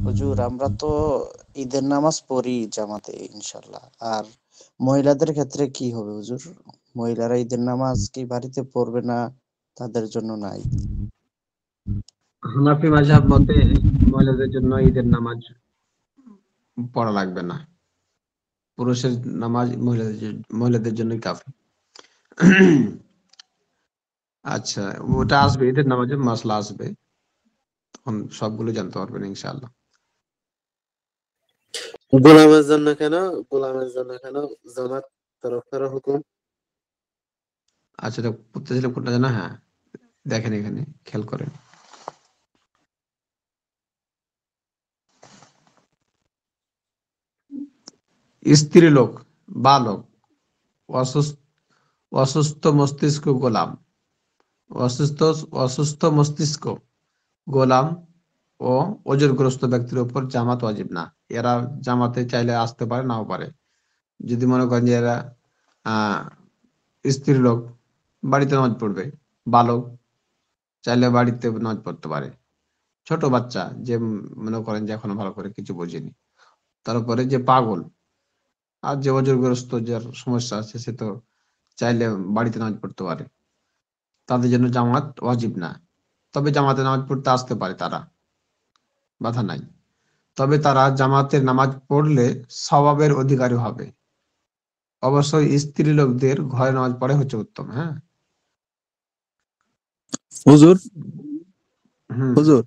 হুজুর আমরা তো ঈদের নামাজ পড়ি জামাতে ইনশাল্লাহ। আর মহিলাদের ক্ষেত্রে কি হবে হুজুর? মহিলারা ঈদের নামাজ কি বাড়িতে পড়বে না, তাদের জন্য নাই? হানাফি মাযহাব মতে মহিলাদের জন্য ঈদের নামাজ পড়া লাগবে না। পুরুষের নামাজ মহিলাদের জন্যই কাফি। আচ্ছা, ওটা আসবে, ঈদের নামাজের মাসলা আসবে, তখন সবগুলো জানতে পারবেন ইনশাআল্লাহ। গোলামের জন্য কেন? গোলামের জন্য কেন জামাত তরফ করা হুকুম? আচ্ছা, এটা পড়তেছিল কোনটা জানা? হ্যাঁ, দেখেন এখানে খেয়াল করেন। স্ত্রী লোক, বালক, অসুস্থ অসুস্থ মস্তিষ্ক, গোলাম, অসুস্থ অসুস্থ মস্তিষ্ক, গোলাম ও ওজরগ্রস্ত ব্যক্তির উপর জামাত ওয়াজিব না। এরা জামাতে চাইলে আসতে পারে, নাও পারে। যদি মনে করেন যে এরা আহ স্ত্রী লোক, বাড়িতে নামাজ পড়বে, বালক চাইলে বাড়িতে নামাজ পড়তে পারে, ছোট বাচ্চা যে মনে করেন যে এখনো ভালো করে কিছু বোঝেনি, তারপরে যে পাগল আর যে ওজরগ্রস্ত যার সমস্যা আছে, সে তো চাইলে বাড়িতে নামাজ পড়তে পারে, তাদের জন্য জামাত ওয়াজিব না। তবে জামাতে নামাজ পড়তে আসতে পারে তারা, বাধা নাই। তবে তারা জামাতের নামাজ পড়লে সওয়াবের অধিকারী হবে। অবশ্যই স্ত্রী লোকদের ঘরে নামাজ পড়ে হচ্ছে উত্তম। হ্যাঁ, হুজুর, হুম, হুজুর,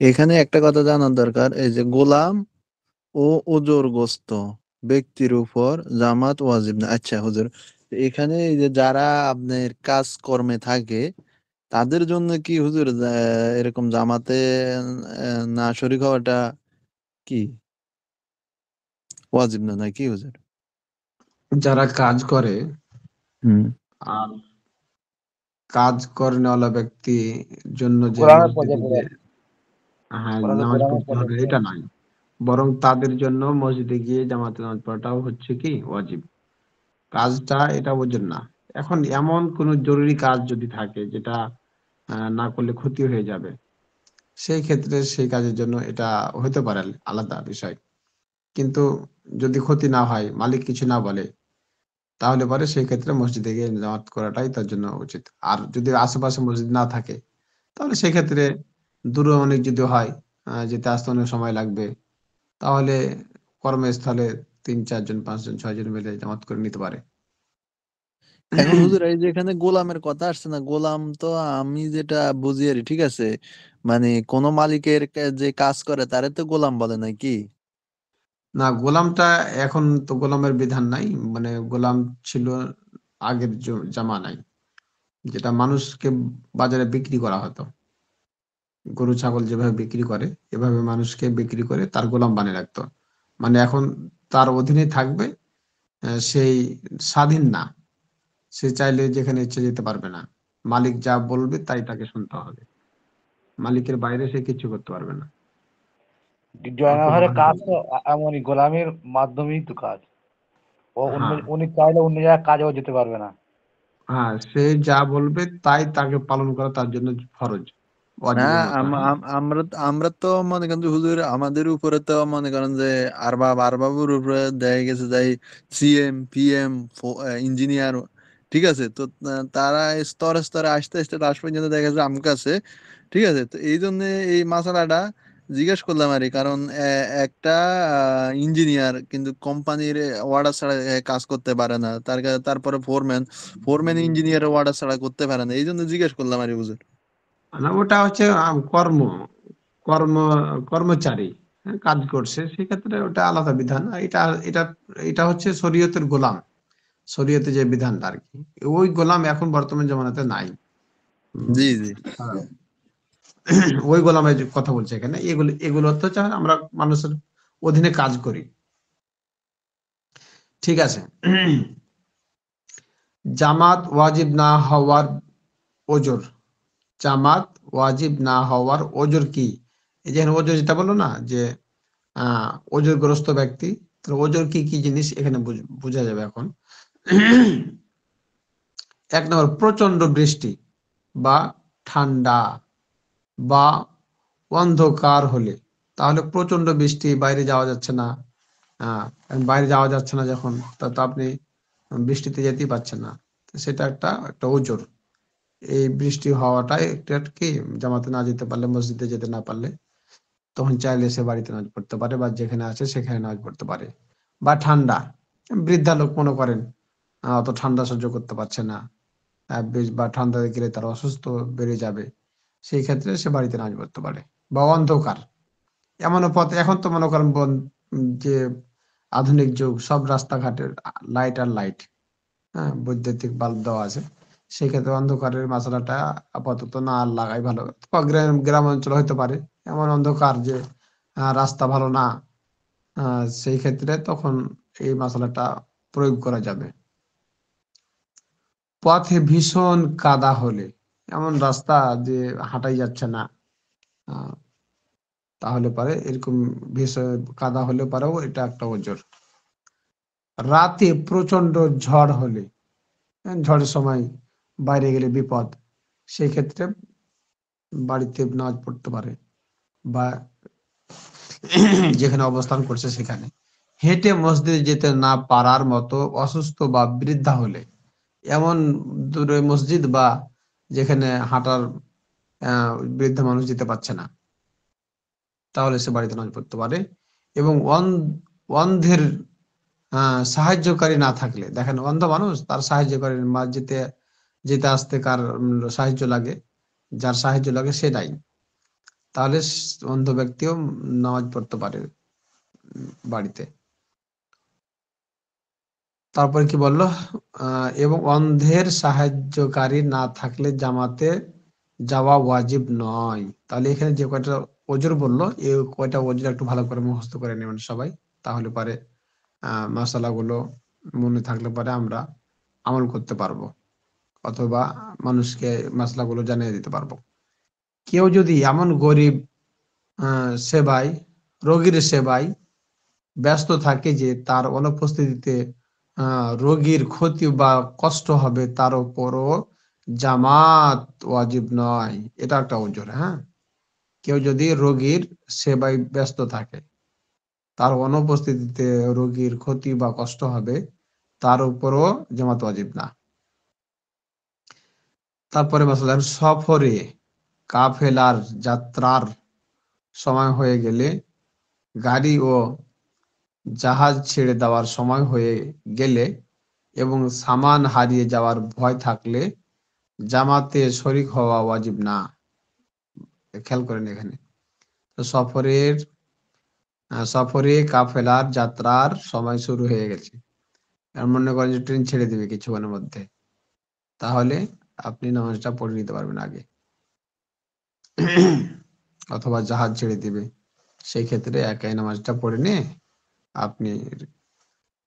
এখানে একটা কথা জানার দরকার, এই যে গোলাম ও ওজরগ্রস্ত ব্যক্তির উপর জামাত ওয়াজিব না। আচ্ছা হুজুর, এখানে এই যে যারা আপনার কাজ কর্মে থাকে, তাদের জন্য কি হুজুর এরকম জামাতে না শরীক হওয়াটা কি ওয়াজিব না নাকি হুজুর? যারা কাজ করে হুম। আর কাজ করেনওয়ালা ব্যক্তি জন্য যে গোলামের মসজিদে পর্যায়ে যে, পড়ে, হ্যাঁ, ওরা তো নামাজ গোলামের পড়তে পর্যায়ে হবে পড়ে। এটা নয়, বরং তাদের জন্য মসজিদে গিয়ে জামাতে নামাজ পড়াটাও হচ্ছে কি ওয়াজিব। কাজটা এটা ওজন না। এখন এমন কোন জরুরি কাজ যদি থাকে যেটা না করলে ক্ষতি হয়ে যাবে, সেই ক্ষেত্রে সেই কাজের জন্য এটা হতে পারে আলাদা বিষয়। কিন্তু যদি ক্ষতি না হয়, মালিক কিছু না বলে, তাহলে পরে সেই ক্ষেত্রে মসজিদে গিয়ে জামাত করাটাই তার জন্য উচিত। আর যদি আশেপাশে মসজিদ না থাকে, তাহলে সেক্ষেত্রে দূরে অনেক যদি হয়, যেতে আসতে অনেক সময় লাগবে, তাহলে কর্মস্থলে 3-4 জন, 5 জন, 6 জন মিলে জামাত করে নিতে পারে। এখন হুজুর এই যে এখানে গোলামের কথা আসছে না, গোলাম তো আমি যেটা বুঝি আর ঠিক আছে, মানে কোন মালিকের যে কাজ করে তারে তো গোলাম বলে নাকি? না, গোলামটা এখন তো গোলামের বিধান নাই, মানে গোলাম ছিল আগের জামানায়, যেটা মানুষকে বাজারে বিক্রি করা হতো। গরু ছাগল যেভাবে বিক্রি করে এভাবে মানুষকে বিক্রি করে তার গোলাম বানিয়ে রাখতো। মানে এখন তার অধীনে থাকবে, সেই স্বাধীন না, সে চাইলে যেখানে ইচ্ছে যেতে পারবে না, মালিক যা বলবে তাই তাকে শুনতে হবে, মালিকের বাইরে সে কিছু করতে পারবে না। জয়নাভারের অথবা কাজ তো এমনই, গোলামির মাধ্যমেই তো কাজ। ও অন্য, হ্যাঁ উনি চাইলে অন্য জায়গায় কাজেও যেতে পারবে না। হ্যাঁ, সে যা বলবে তাই তাকে পালন করা তার জন্য ফরজ, ওয়াজিবের হ্যাঁ, মতো। হ্যাঁ আমরা তো মনে করেন যে হুজুর আমাদের উপরে তো মনে করেন যে আরবাবুর উপরে দেখা গেছে যাই সিএম পিএম ইঞ্জিনিয়ার, ঠিক আছে তো তারা স্তরে স্তরে আস্তে আস্তে লাস্ট পর্যন্ত দেখা যাচ্ছে আমার কাছে, ঠিক আছে তো এই জন্য এই মশালাটা জিজ্ঞেস করলাম আর কি, কারণ একটা ইঞ্জিনিয়ার কিন্তু কোম্পানির অর্ডার ছাড়া কাজ করতে পারে না, তারপরে ফোরম্যান ইঞ্জিনিয়ারের অর্ডার ছাড়া করতে পারে না, এই জন্য জিজ্ঞেস করলাম আর কি হুজুর। না, ওটা হচ্ছে কর্ম কর্মচারী, হ্যাঁ, কাজ করছে, সেক্ষেত্রে ওটা আলাদা বিধান। আর এটা এটা এটা হচ্ছে শরীয়তের গোলাম, শরীয়তে যে বিধানটা আর কি, ওই গোলাম এখন বর্তমান জমানাতে নাই। জি জি। হ্যাঁ, ওই গোলামের যে কথা বলছে এখানে, এগুলো এগুলো হচ্ছে আমরা মানুষের অধীনে কাজ করি, ঠিক আছে। জামাত ওয়াজিব না হওয়ার ওজর, জামাত ওয়াজিব না হওয়ার ওজর কি? এই যে এখানে ওজর যেটা বললো না যে ওজরগ্রস্ত ব্যক্তি, তো ওজর কি কি জিনিস এখানে বোঝা যাবে এখন। এক নম্বর, প্রচন্ড বৃষ্টি বা ঠান্ডা বা অন্ধকার হলে, তাহলে প্রচন্ড বৃষ্টি, বাইরে যাওয়া যাচ্ছে না, বাইরে যাওয়া যাচ্ছে না যখন, তা তো আপনি বৃষ্টিতে যেতেই পারছেন না, তো সেটা একটা একটা ওজর। এই বৃষ্টি হওয়াটাই একটা কি, জামাতে না যেতে পারলে, মসজিদে যেতে না পারলে, তখন চাইলে সে বাড়িতে নামাজ পড়তে পারে বা যেখানে আছে সেখানে নামাজ পড়তে পারে। বা ঠান্ডা, বৃদ্ধা লোক মনে করেন অত ঠান্ডা সহ্য করতে পারছে না, বা ঠান্ডা গেলে তার অসুস্থ বেড়ে যাবে, সেই ক্ষেত্রে সে বাড়িতে নামাজ পড়তে পারে। বা অন্ধকার, এমনও পথ, এখন তো মনে করেন যে আধুনিক যুগ, সব রাস্তাঘাটের লাইট আর লাইট, হ্যাঁ, বৈদ্যুতিক বাল্ব দেওয়া আছে, সেই ক্ষেত্রে অন্ধকারের মশলাটা আপাতত না লাগাই ভালো। বা গ্রাম অঞ্চল হতে পারে এমন অন্ধকার যে রাস্তা ভালো না, সেই ক্ষেত্রে তখন এই মশলাটা প্রয়োগ করা যাবে। পথে ভীষণ কাদা হলে, এমন রাস্তা যে হাঁটাই যাচ্ছে না, আহ, তাহলে পারে এরকম ভীষণ কাদা হলে পারেও এটা একটা ওজর। রাতে প্রচন্ড ঝড় হলে, ঝড়ের সময় বাইরে গেলে বিপদ, সেই ক্ষেত্রে বাড়িতে নামাজ পড়তে পারে। বা যেখানে অবস্থান করছে সেখানে। হেঁটে মসজিদে যেতে না পারার মতো অসুস্থ বা বৃদ্ধা হলে, এমন দূরে মসজিদ বা যেখানে হাঁটার বৃদ্ধ মানুষ যেতে পারছে না, তাহলে সে বাড়িতে নামাজ পড়তে পারে। এবং অন্ধের সাহায্যকারী না থাকলে, দেখেন অন্ধ মানুষ, তার সাহায্যকারী মসজিদে যেতে আসতে কার সাহায্য লাগে, যার সাহায্য লাগে সে নাই, তাহলে অন্ধ ব্যক্তিও নামাজ পড়তে পারে বাড়িতে। তারপরে কি বললো, এবং অন্ধের সাহায্যকারী না থাকলে জামাতে যাওয়া ওয়াজিব নয়। তাহলে এখানে যে কয়টা ওজর বললো, এই কয়টা ওজর একটু ভালো করে মুখস্থ করে নেবেন সবাই, তাহলে পারে মাসালাগুলো মনে থাকলে পারে আমরা আমল করতে পারবো, অথবা মানুষকে মাসলাগুলো জানিয়ে দিতে পারবো। কেউ যদি এমন গরিব সেবায়, রোগীর সেবায় ব্যস্ত থাকে যে তার অনুপস্থিতিতে রোগীর ক্ষতি বা কষ্ট হবে, তার উপরও জামাত ওয়াজিব নয়, এটা একটা ওজর। হ্যাঁ, কেউ যদি রোগীর সেবায় ব্যস্ত থাকে, তার অনুপস্থিতিতে রোগীর ক্ষতি বা কষ্ট হবে, তার উপরও জামাত ওয়াজিব না। তারপরে মাসালা, সফরে কাফেলার যাত্রার সময় হয়ে গেলে, গাড়ি ও জাহাজ ছেড়ে দেওয়ার সময় হয়ে গেলে এবং সামান হারিয়ে যাওয়ার ভয় থাকলে জামাতে শরিক হওয়া ওয়াজিব না। খেয়াল করেন এখানে, তো সফরে কাফেলার যাত্রার সময় শুরু হয়ে গেছে, আর মনে করেন যে ট্রেন ছেড়ে দিবে কিছুক্ষণের মধ্যে, তাহলে আপনি নামাজটা পড়ে নিতে পারবেন আগে। অথবা জাহাজ ছেড়ে দিবে, সেই ক্ষেত্রে একাই নামাজটা পড়ে নিয়ে আপনি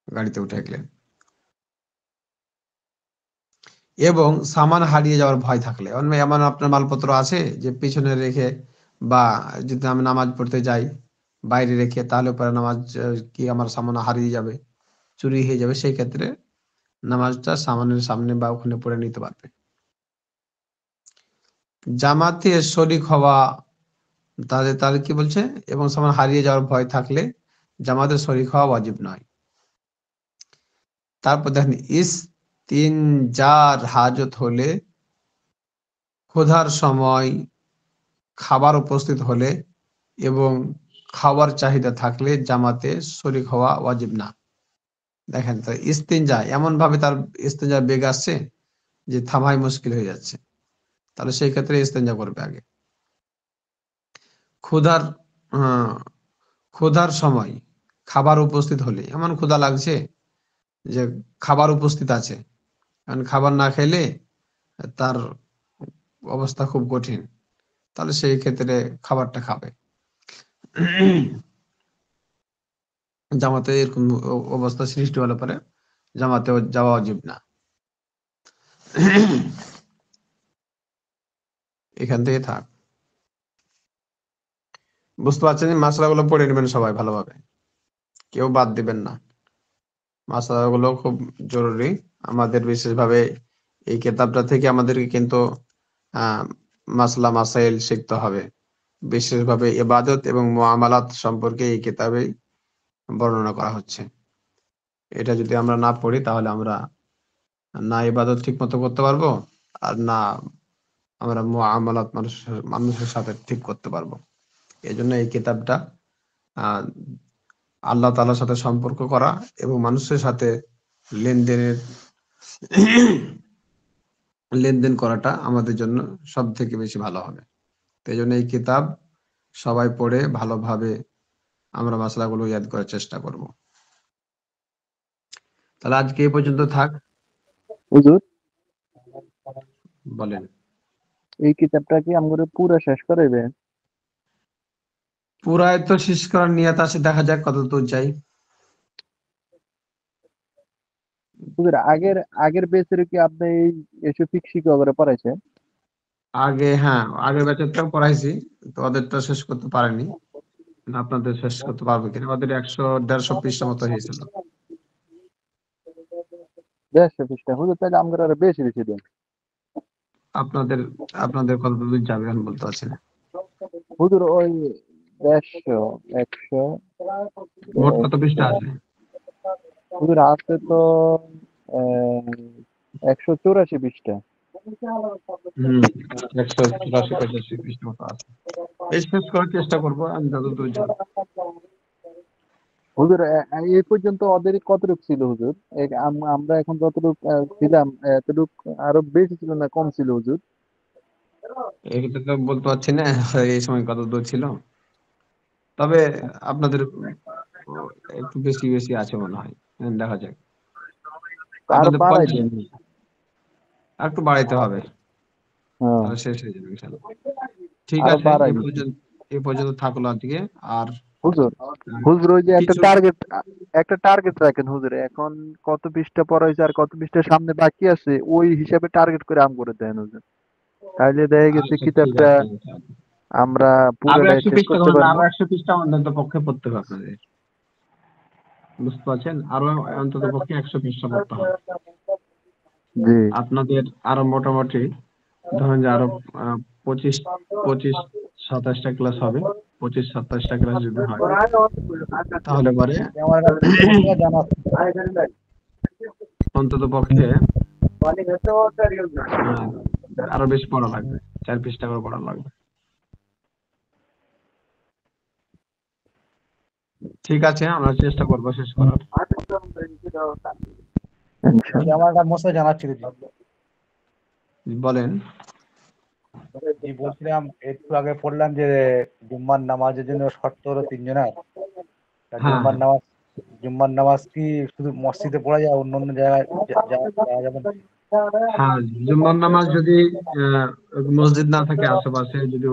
গাড়িতে উঠে গেলেন। এবং সামান হারিয়ে যাওয়ার ভয় থাকলে, এমন আপনার মালপত্র আছে যে পিছনে রেখে, বা যদি আমি নামাজ পড়তে যাই বাইরে রেখে, তাহলে পরে নামাজ কি আমার সামান হারিয়ে যাবে, চুরি হয়ে যাবে, সেই ক্ষেত্রে নামাজটা সামানের সামনে বা ওখানে পড়ে নিতে পারবে। জামাতে শরিক হওয়া, তাহলে কি বলছে, এবং সামান হারিয়ে যাওয়ার ভয় থাকলে জামাতে শরিক হওয়া ওয়াজিব নয়। তারপর দেখেন, ইস্তিনজার হাজত হলে, ক্ষুধার সময় খাবার উপস্থিত হলে এবং খাওয়ার চাহিদা থাকলে জামাতে শরিক হওয়া ওয়াজিব না। দেখেন, তো ইস্তিনজা এমন ভাবে তার ইস্তিনজা বেগ আসছে যে থামাই মুশকিল হয়ে যাচ্ছে, তাহলে সেই ক্ষেত্রে ইস্তিনজা করবে আগে। ক্ষুধার ক্ষুধার সময় খাবার উপস্থিত হলে, এমন ক্ষুধা লাগছে যে খাবার উপস্থিত আছে, কারণ খাবার না খেলে তার অবস্থা খুব কঠিন, তাহলে সেই ক্ষেত্রে খাবারটা খাবে। জামাতে এরকম অবস্থা সৃষ্টি হলে পরে জামাতে যাওয়া উচিত না। এখান থেকে থাক, বুঝতে পারছেন? মাসলাগুলো পড়ে নেবেন সবাই ভালোভাবে, কেউ বাদ দিবেন না। মাসলাগুলো খুব জরুরি আমাদের, বিশেষভাবে এই কিতাবটা থেকে আমাদেরকে কিন্তু মাসলা মাসাইল শিখতে হবে। বিশেষভাবে ইবাদত এবং মুআমালাত সম্পর্কে এই কিতাবে বর্ণনা করা হচ্ছে। এটা যদি আমরা না পড়ি তাহলে আমরা না ইবাদত ঠিক মতো করতে পারবো, আর না আমরা মুআমালাত মানুষের সাথে ঠিক করতে পারবো। এই জন্য এই কিতাবটা আল্লাহ তাআলার সাথে সম্পর্ক করা এবং মানুষের সাথে লেনদেন করাটা আমাদের জন্য সব থেকে বেশি ভালো হবে। তো এই জন্য এই কিতাব সবাই পড়ে ভালোভাবে আমরা মাসলাগুলো ইয়াদ করার চেষ্টা করব। তাহলে আজকে এই পর্যন্ত থাক। হুজুর, বলেন। এই কিতাবটা কি আমরা পুরো শেষ করাইবে? পুরাই তো শেষ করার নিয়ত আছে, দেখা যাক কত দূর যাই। হুজুর, আগের বেচের কি আপনি এই এসব ফিক্সি করে পড়াইছেন? আগের ব্যাচেরটাও পড়াইছি, তো ওদেরটা শেষ করতে পারেনি। আপনাদের শেষ করতে পারবো কিনা, ওদের 100-150 পৃষ্ঠা মতো হয়েছিল। 150 পৃষ্ঠা? হুজুর, তাহলে আমরা আরো বেশি বেশি দেন। আপনাদের আপনাদের কত দূর যাবে আমি বলতে পারছি না। হুজুর, ওই 150, 100, মোট কত পৃষ্ঠা আছে? হুজুর আছে তো 184 পৃষ্ঠা। 184-85 পৃষ্ঠা মতো আছে। এই শেষ করার চেষ্টা করবো আমি যতদূর যাই। হুজুর, এই পর্যন্ত ওদের কতটুকু ছিল হুজুর? আমরা এখন যতটুকু ছিলাম, এতটুকু আরো বেশি ছিল না কম ছিল হুজুর? এটা তো বলতে পারছি না এই সময় কত দূর ছিল, তবে আপনাদের একটু বেশি বেশি আছে মনে হয়। দেখা যাক, আরো আপনাদের বাড়াই কয়জন? দেন। আর একটু বাড়াইতে হবে, হ্যাঁ, তাহলে শেষ হয়ে যাবে ইনশাআল্লাহ। ঠিক আরো আছে, বাড়াই এই দেন পর্যন্ত থাকলো আজকে। আর হুজুর। হুজুর, ওই যে কিছু একটা টার্গেট রাখেন হুজুর, এখন কত পৃষ্ঠা পড়া হয়েছে আর কত পৃষ্ঠা সামনে বাকি আছে, ওই হিসাবে টার্গেট করে আম করে দেন হুজুর। তাহলে দেখা গেছে আচ্ছা, ঠিক কিতাবটা আছে। আমরা আরো পুরোটাই 100 শেষ পৃষ্ঠা করতে ধরুন, পারবো। আরো 100 পৃষ্ঠা অন্তত পক্ষে পড়তে হবে আপনাদের, বুঝতে পারছেন? আরো অন্তত পক্ষে 100 পৃষ্ঠা পড়তে হবে জি। আপনাদের। আরো মোটামুটি ধরেন যে আরো 25-27টা ক্লাস হবে। 25-27টা ক্লাস যদি হয় তাহলে পরে অন্তত পক্ষে আরো বেশি পড়া লাগবে, 4 পৃষ্ঠা করে পড়া লাগবে। ঠিক আছে, আমরা চেষ্টা করবো শেষ করার। ইনশাআল্লাহ। আমার একটা মশলা জানার ছিল জি। বলেন। জি, বলছিলাম একটু আগে পড়লাম যে জুম্মার নামাজের জন্য শর্ত হলো 3 জনের। তা হ্যাঁ, জুম্মার নামাজ কি শুধু মসজিদে পড়া যায়, অন্য অন্য জায়গায় যাওয়া যাবে না? হ্যাঁ, জুম্মার নামাজ যদি মসজিদ না থাকে আশেপাশে, যদি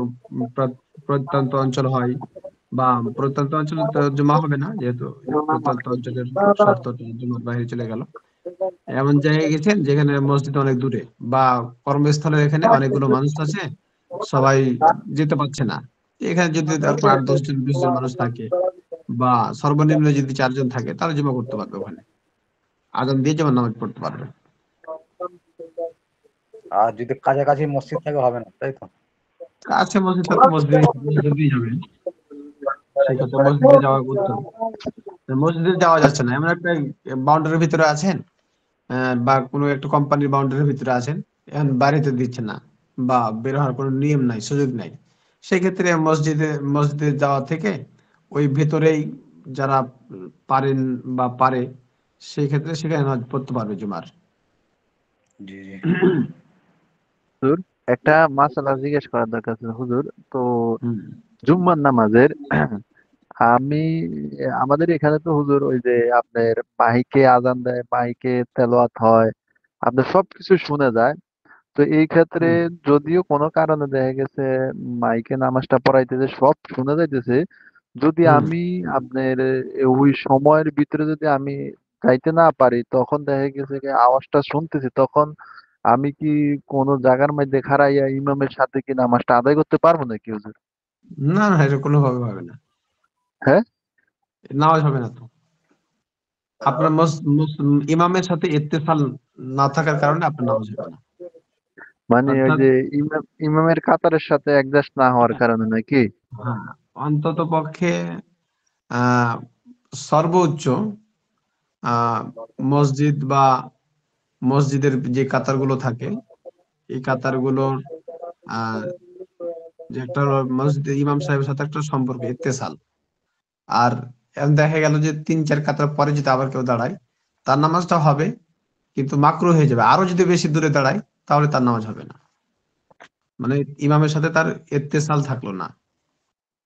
প্রত্যন্ত অঞ্চল হয়, বা প্রত্যন্ত অঞ্চলে তো জুমা হবে না, যেহেতু প্রত্যন্ত অঞ্চলের শর্তটা জুমার বাইরে চলে গেল। এমন জায়গায় গেছেন যেখানে মসজিদ অনেক দূরে, বা কর্মস্থলের এখানে অনেকগুলো মানুষ আছে, সবাই যেতে পারছে না, এখানে যদি তারপর 8-10 জন 20 জন মানুষ থাকে, বা সর্বনিম্ন যদি 4 জন থাকে, তাহলে জমা করতে পারবে ওখানে, আজান দিয়ে যেমন নামাজ পড়তে পারবে। আর যদি কাছাকাছি মসজিদ থাকে হবে না, তাই তো? কাছে মসজিদ থাকলে মসজিদে যাবেন, সেক্ষেত্রে মসজিদে যাওয়া উত্তম। মসজিদে যাওয়া যাচ্ছে না, এমন একটা বাউন্ডারির ভিতরে আছেন, বা কোনো একটা কোম্পানির বাউন্ডারির ভিতরে আছেন, এখন বাড়িতে দিচ্ছে না, বা বের হওয়ার কোনো নিয়ম নাই, সুযোগ নাই, সেক্ষেত্রে মসজিদে যাওয়া থেকে ওই ভেতরেই যারা পারেন বা পারে, সেই ক্ষেত্রে সেখানে নামাজ পড়তে পারবে জুমার। জি জি। হুজুর, একটা মাসালা জিজ্ঞেস করার দরকার ছিল হুজুর। তো হুম। জুম্মার নামাজের আমি আমাদের এখানে তো হুজুর ওই যে আপনার মাইকে আজান দেয়, মাইকে তেলাওয়াত হয়, আপনার সবকিছু শুনে যায়। তো এই ক্ষেত্রে হুম। যদিও কোনো কারণে দেখা গেছে মাইকে নামাজটা পড়াইতেছে, সব শুনে যাইতেছে, যদি হুম। আমি আপনার ওই সময়ের ভিতরে যদি আমি যাইতে না পারি, তখন দেখা গেছে যে আওয়াজটা শুনতেছি, তখন আমি কি কোনো জায়গার মধ্যে খাড়াইয়া ইমামের সাথে কি নামাজটা আদায় করতে পারবো নাকি হুজুর? না না, এটা কোনোভাবে হবে না, হ্যাঁ, নামাজ হবে না তো। আপনার ইমামের সাথে ইত্তেসাল না থাকার কারণে আপনার নামাজ হবে না। মানে ওই অর্থাৎ যে ইমামের কাতারের সাথে অ্যাডজাস্ট না হওয়ার কারণে নাকি? হ্যাঁ, অন্তত পক্ষে আহ সর্বোচ্চ আহ মসজিদ বা মসজিদের যে কাতারগুলো থাকে, এই কাতারগুলোর আহ যে একটা মসজিদ ইমাম সাহেবের সাথে একটা সম্পর্ক ইত্তেসাল। আর এখন দেখা গেল যে 3-4 কাতার পরে যদি আবার কেউ দাঁড়ায়, তার নামাজটা হবে, কিন্তু মাকরু হয়ে যাবে। আরো যদি বেশি দূরে দাঁড়ায়, তাহলে তার নামাজ হবে না, মানে ইমামের সাথে তার ইত্তেসাল থাকলো না,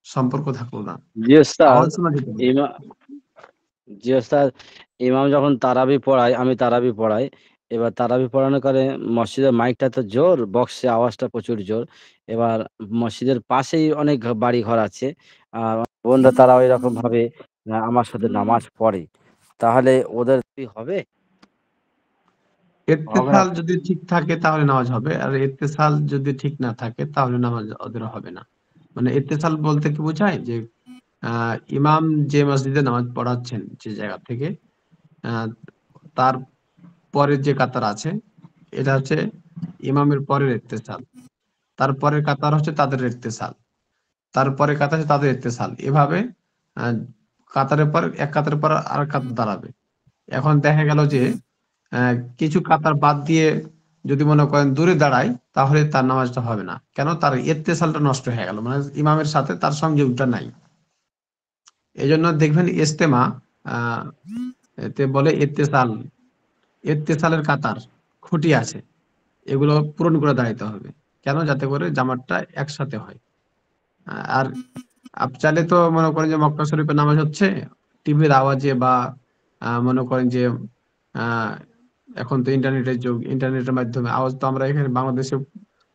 সম্পর্ক থাকলো না, জি ওস্তাদ, আওয়াজ শোনা যেত না। ইমা জি ওস্তাদ, ইমাম যখন তারাবি পড়ায়, আমি তারাবি পড়াই। এবার তারাবি পড়ানোর কারণে মসজিদের মাইকটা তো জোর, বক্সে আওয়াজটা প্রচুর জোর। এবার মসজিদের পাশেই অনেক বাড়ি ঘর আছে, আর বোনরা তারা ওই রকম ভাবে আমার সাথে নামাজ পড়ে। তাহলে ওদের কি হবে? হবে না ইত্তেসাল তো? যদি ঠিক থাকে তাহলে নামাজ হবে, আর ইত্তেসাল যদি ঠিক না থাকে তাহলে নামাজ ওদের হবে না। মানে ইত্তেসাল বলতে কি বোঝায় যে ইমাম যে মসজিদে নামাজ পড়াচ্ছেন যে জায়গা থেকে, আহ, তার পরের যে কাতার আছে, এটা হচ্ছে ইমামের পরের ইত্তেসাল, তারপরের কাতার হচ্ছে তাদের ইত্তেসাল, তারপরে কাতার হচ্ছে তাদের ইত্তেসাল, এভাবে আহ, কাতারের পর এক কাতারের পর আর কাতার দাঁড়াবে। এখন দেখা গেল যে কিছু কাতার বাদ দিয়ে যদি মনে করেন দূরে দাঁড়ায়, তাহলে তার নামাজটা হবে না। কেন? তার ইত্তেসালটা নষ্ট হয়ে গেল, মানে ইমামের সাথে তার সংযোগটা নাই। এই জন্য দেখবেন ইস্তেমা আহ এতে বলে ইত্তেসাল, ইত্তেসালের কাতার খুঁটি আছে, এগুলো পূরণ করে দাঁড়াইতে হবে। কেন? যাতে করে জামাতটা একসাথে হয়। আর চাইলে তো মনে করেন যে মক্কা শরীফে নামাজ হচ্ছে টিভির আওয়াজে, বা মনে করেন যে আহ এখন তো ইন্টারনেটের যুগ, ইন্টারনেটের মাধ্যমে আওয়াজ তো আমরা এখানে বাংলাদেশে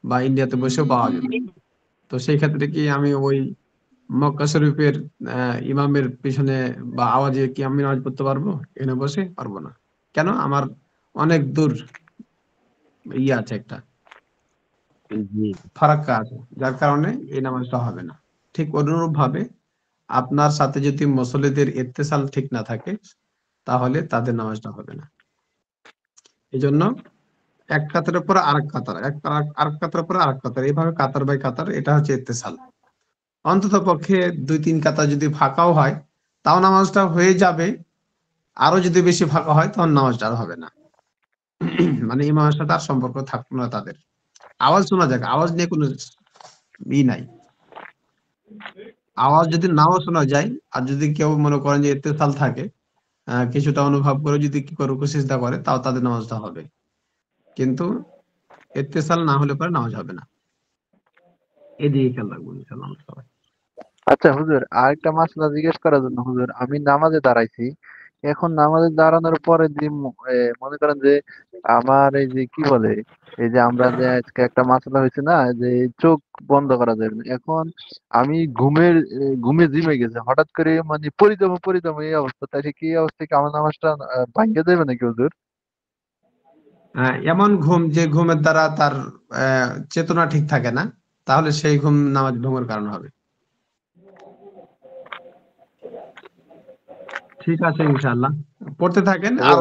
বা ইন্ডিয়াতে বসেও পাওয়া যাবে। তো সেই ক্ষেত্রে কি আমি ওই মক্কা শরীফের ইমামের পিছনে বা আওয়াজে কি আমি নামাজ পড়তে পারবো? এখানে বসে পারবো না। কেন? আমার অনেক দূর আছে একটা জি। ফারাক্কা আছে, যার কারণে এই নামাজটা হবে না। ঠিক অনুরূপ ভাবে আপনার সাথে যদি মুসল্লিদের ইত্তেসাল ঠিক না থাকে, তাহলে তাদের নামাজটা হবে না। এই জন্য এক কাতারের পর আরেক কাতার, আরেক কাতারের পর আরেক কাতার, এইভাবে কাতার বাই কাতার, এটা হচ্ছে ইত্তেসাল। অন্তত পক্ষে 2-3 কাতার যদি ফাঁকাও হয়, তাও নামাজটা হয়ে যাবে। আরো যদি বেশি ফাঁকা হয়, তখন নামাজটা আর হবে না। মানে ইমামের সাথে আর সম্পর্ক থাকলো না তাদের। আওয়াজ শোনা যাক, আওয়াজ নিয়ে কোনো নাই। আওয়াজ যদি নাও শোনা যায়, আর যদি কেউ মনে করেন যে ইত্তেসাল থাকে, কিছুটা অনুভব করে যদি কি করে রুকু সিজদা করে, তাও তাদের নামাজটা হবে। কিন্তু ইত্তেসাল না হলে পরে নামাজ হবে না। এদিকে খেয়াল রাখবো ইনশাআল্লাহ আমরা সবাই। আচ্ছা হুজুর, আরেকটা মাসলা জিজ্ঞেস করার জন্য হুজুর, আমি নামাজে দাঁড়াইছি, এখন নামাজে দাঁড়ানোর পরে মনে করেন যে আমার এই যে কি বলে, এই যে আমরা যে আজকে একটা মাসলা হয়েছে না, যে চোখ বন্ধ করা যাবে না। এখন আমি ঘুমে জিমে গেছে হঠাৎ করে, মানে পরিদম এই অবস্থা, তাইলে কি এই অবস্থায় কি আমার নামাজটা ভাঙ্গে দেবে নাকি হুজুর? এমন ঘুম যে ঘুমের দ্বারা তার চেতনা ঠিক থাকে না, তাহলে সেই ঘুম নামাজ ভঙ্গের কারণ হবে। ঠিক আছে, ইনশাআল্লাহ পড়তে থাকেন। আর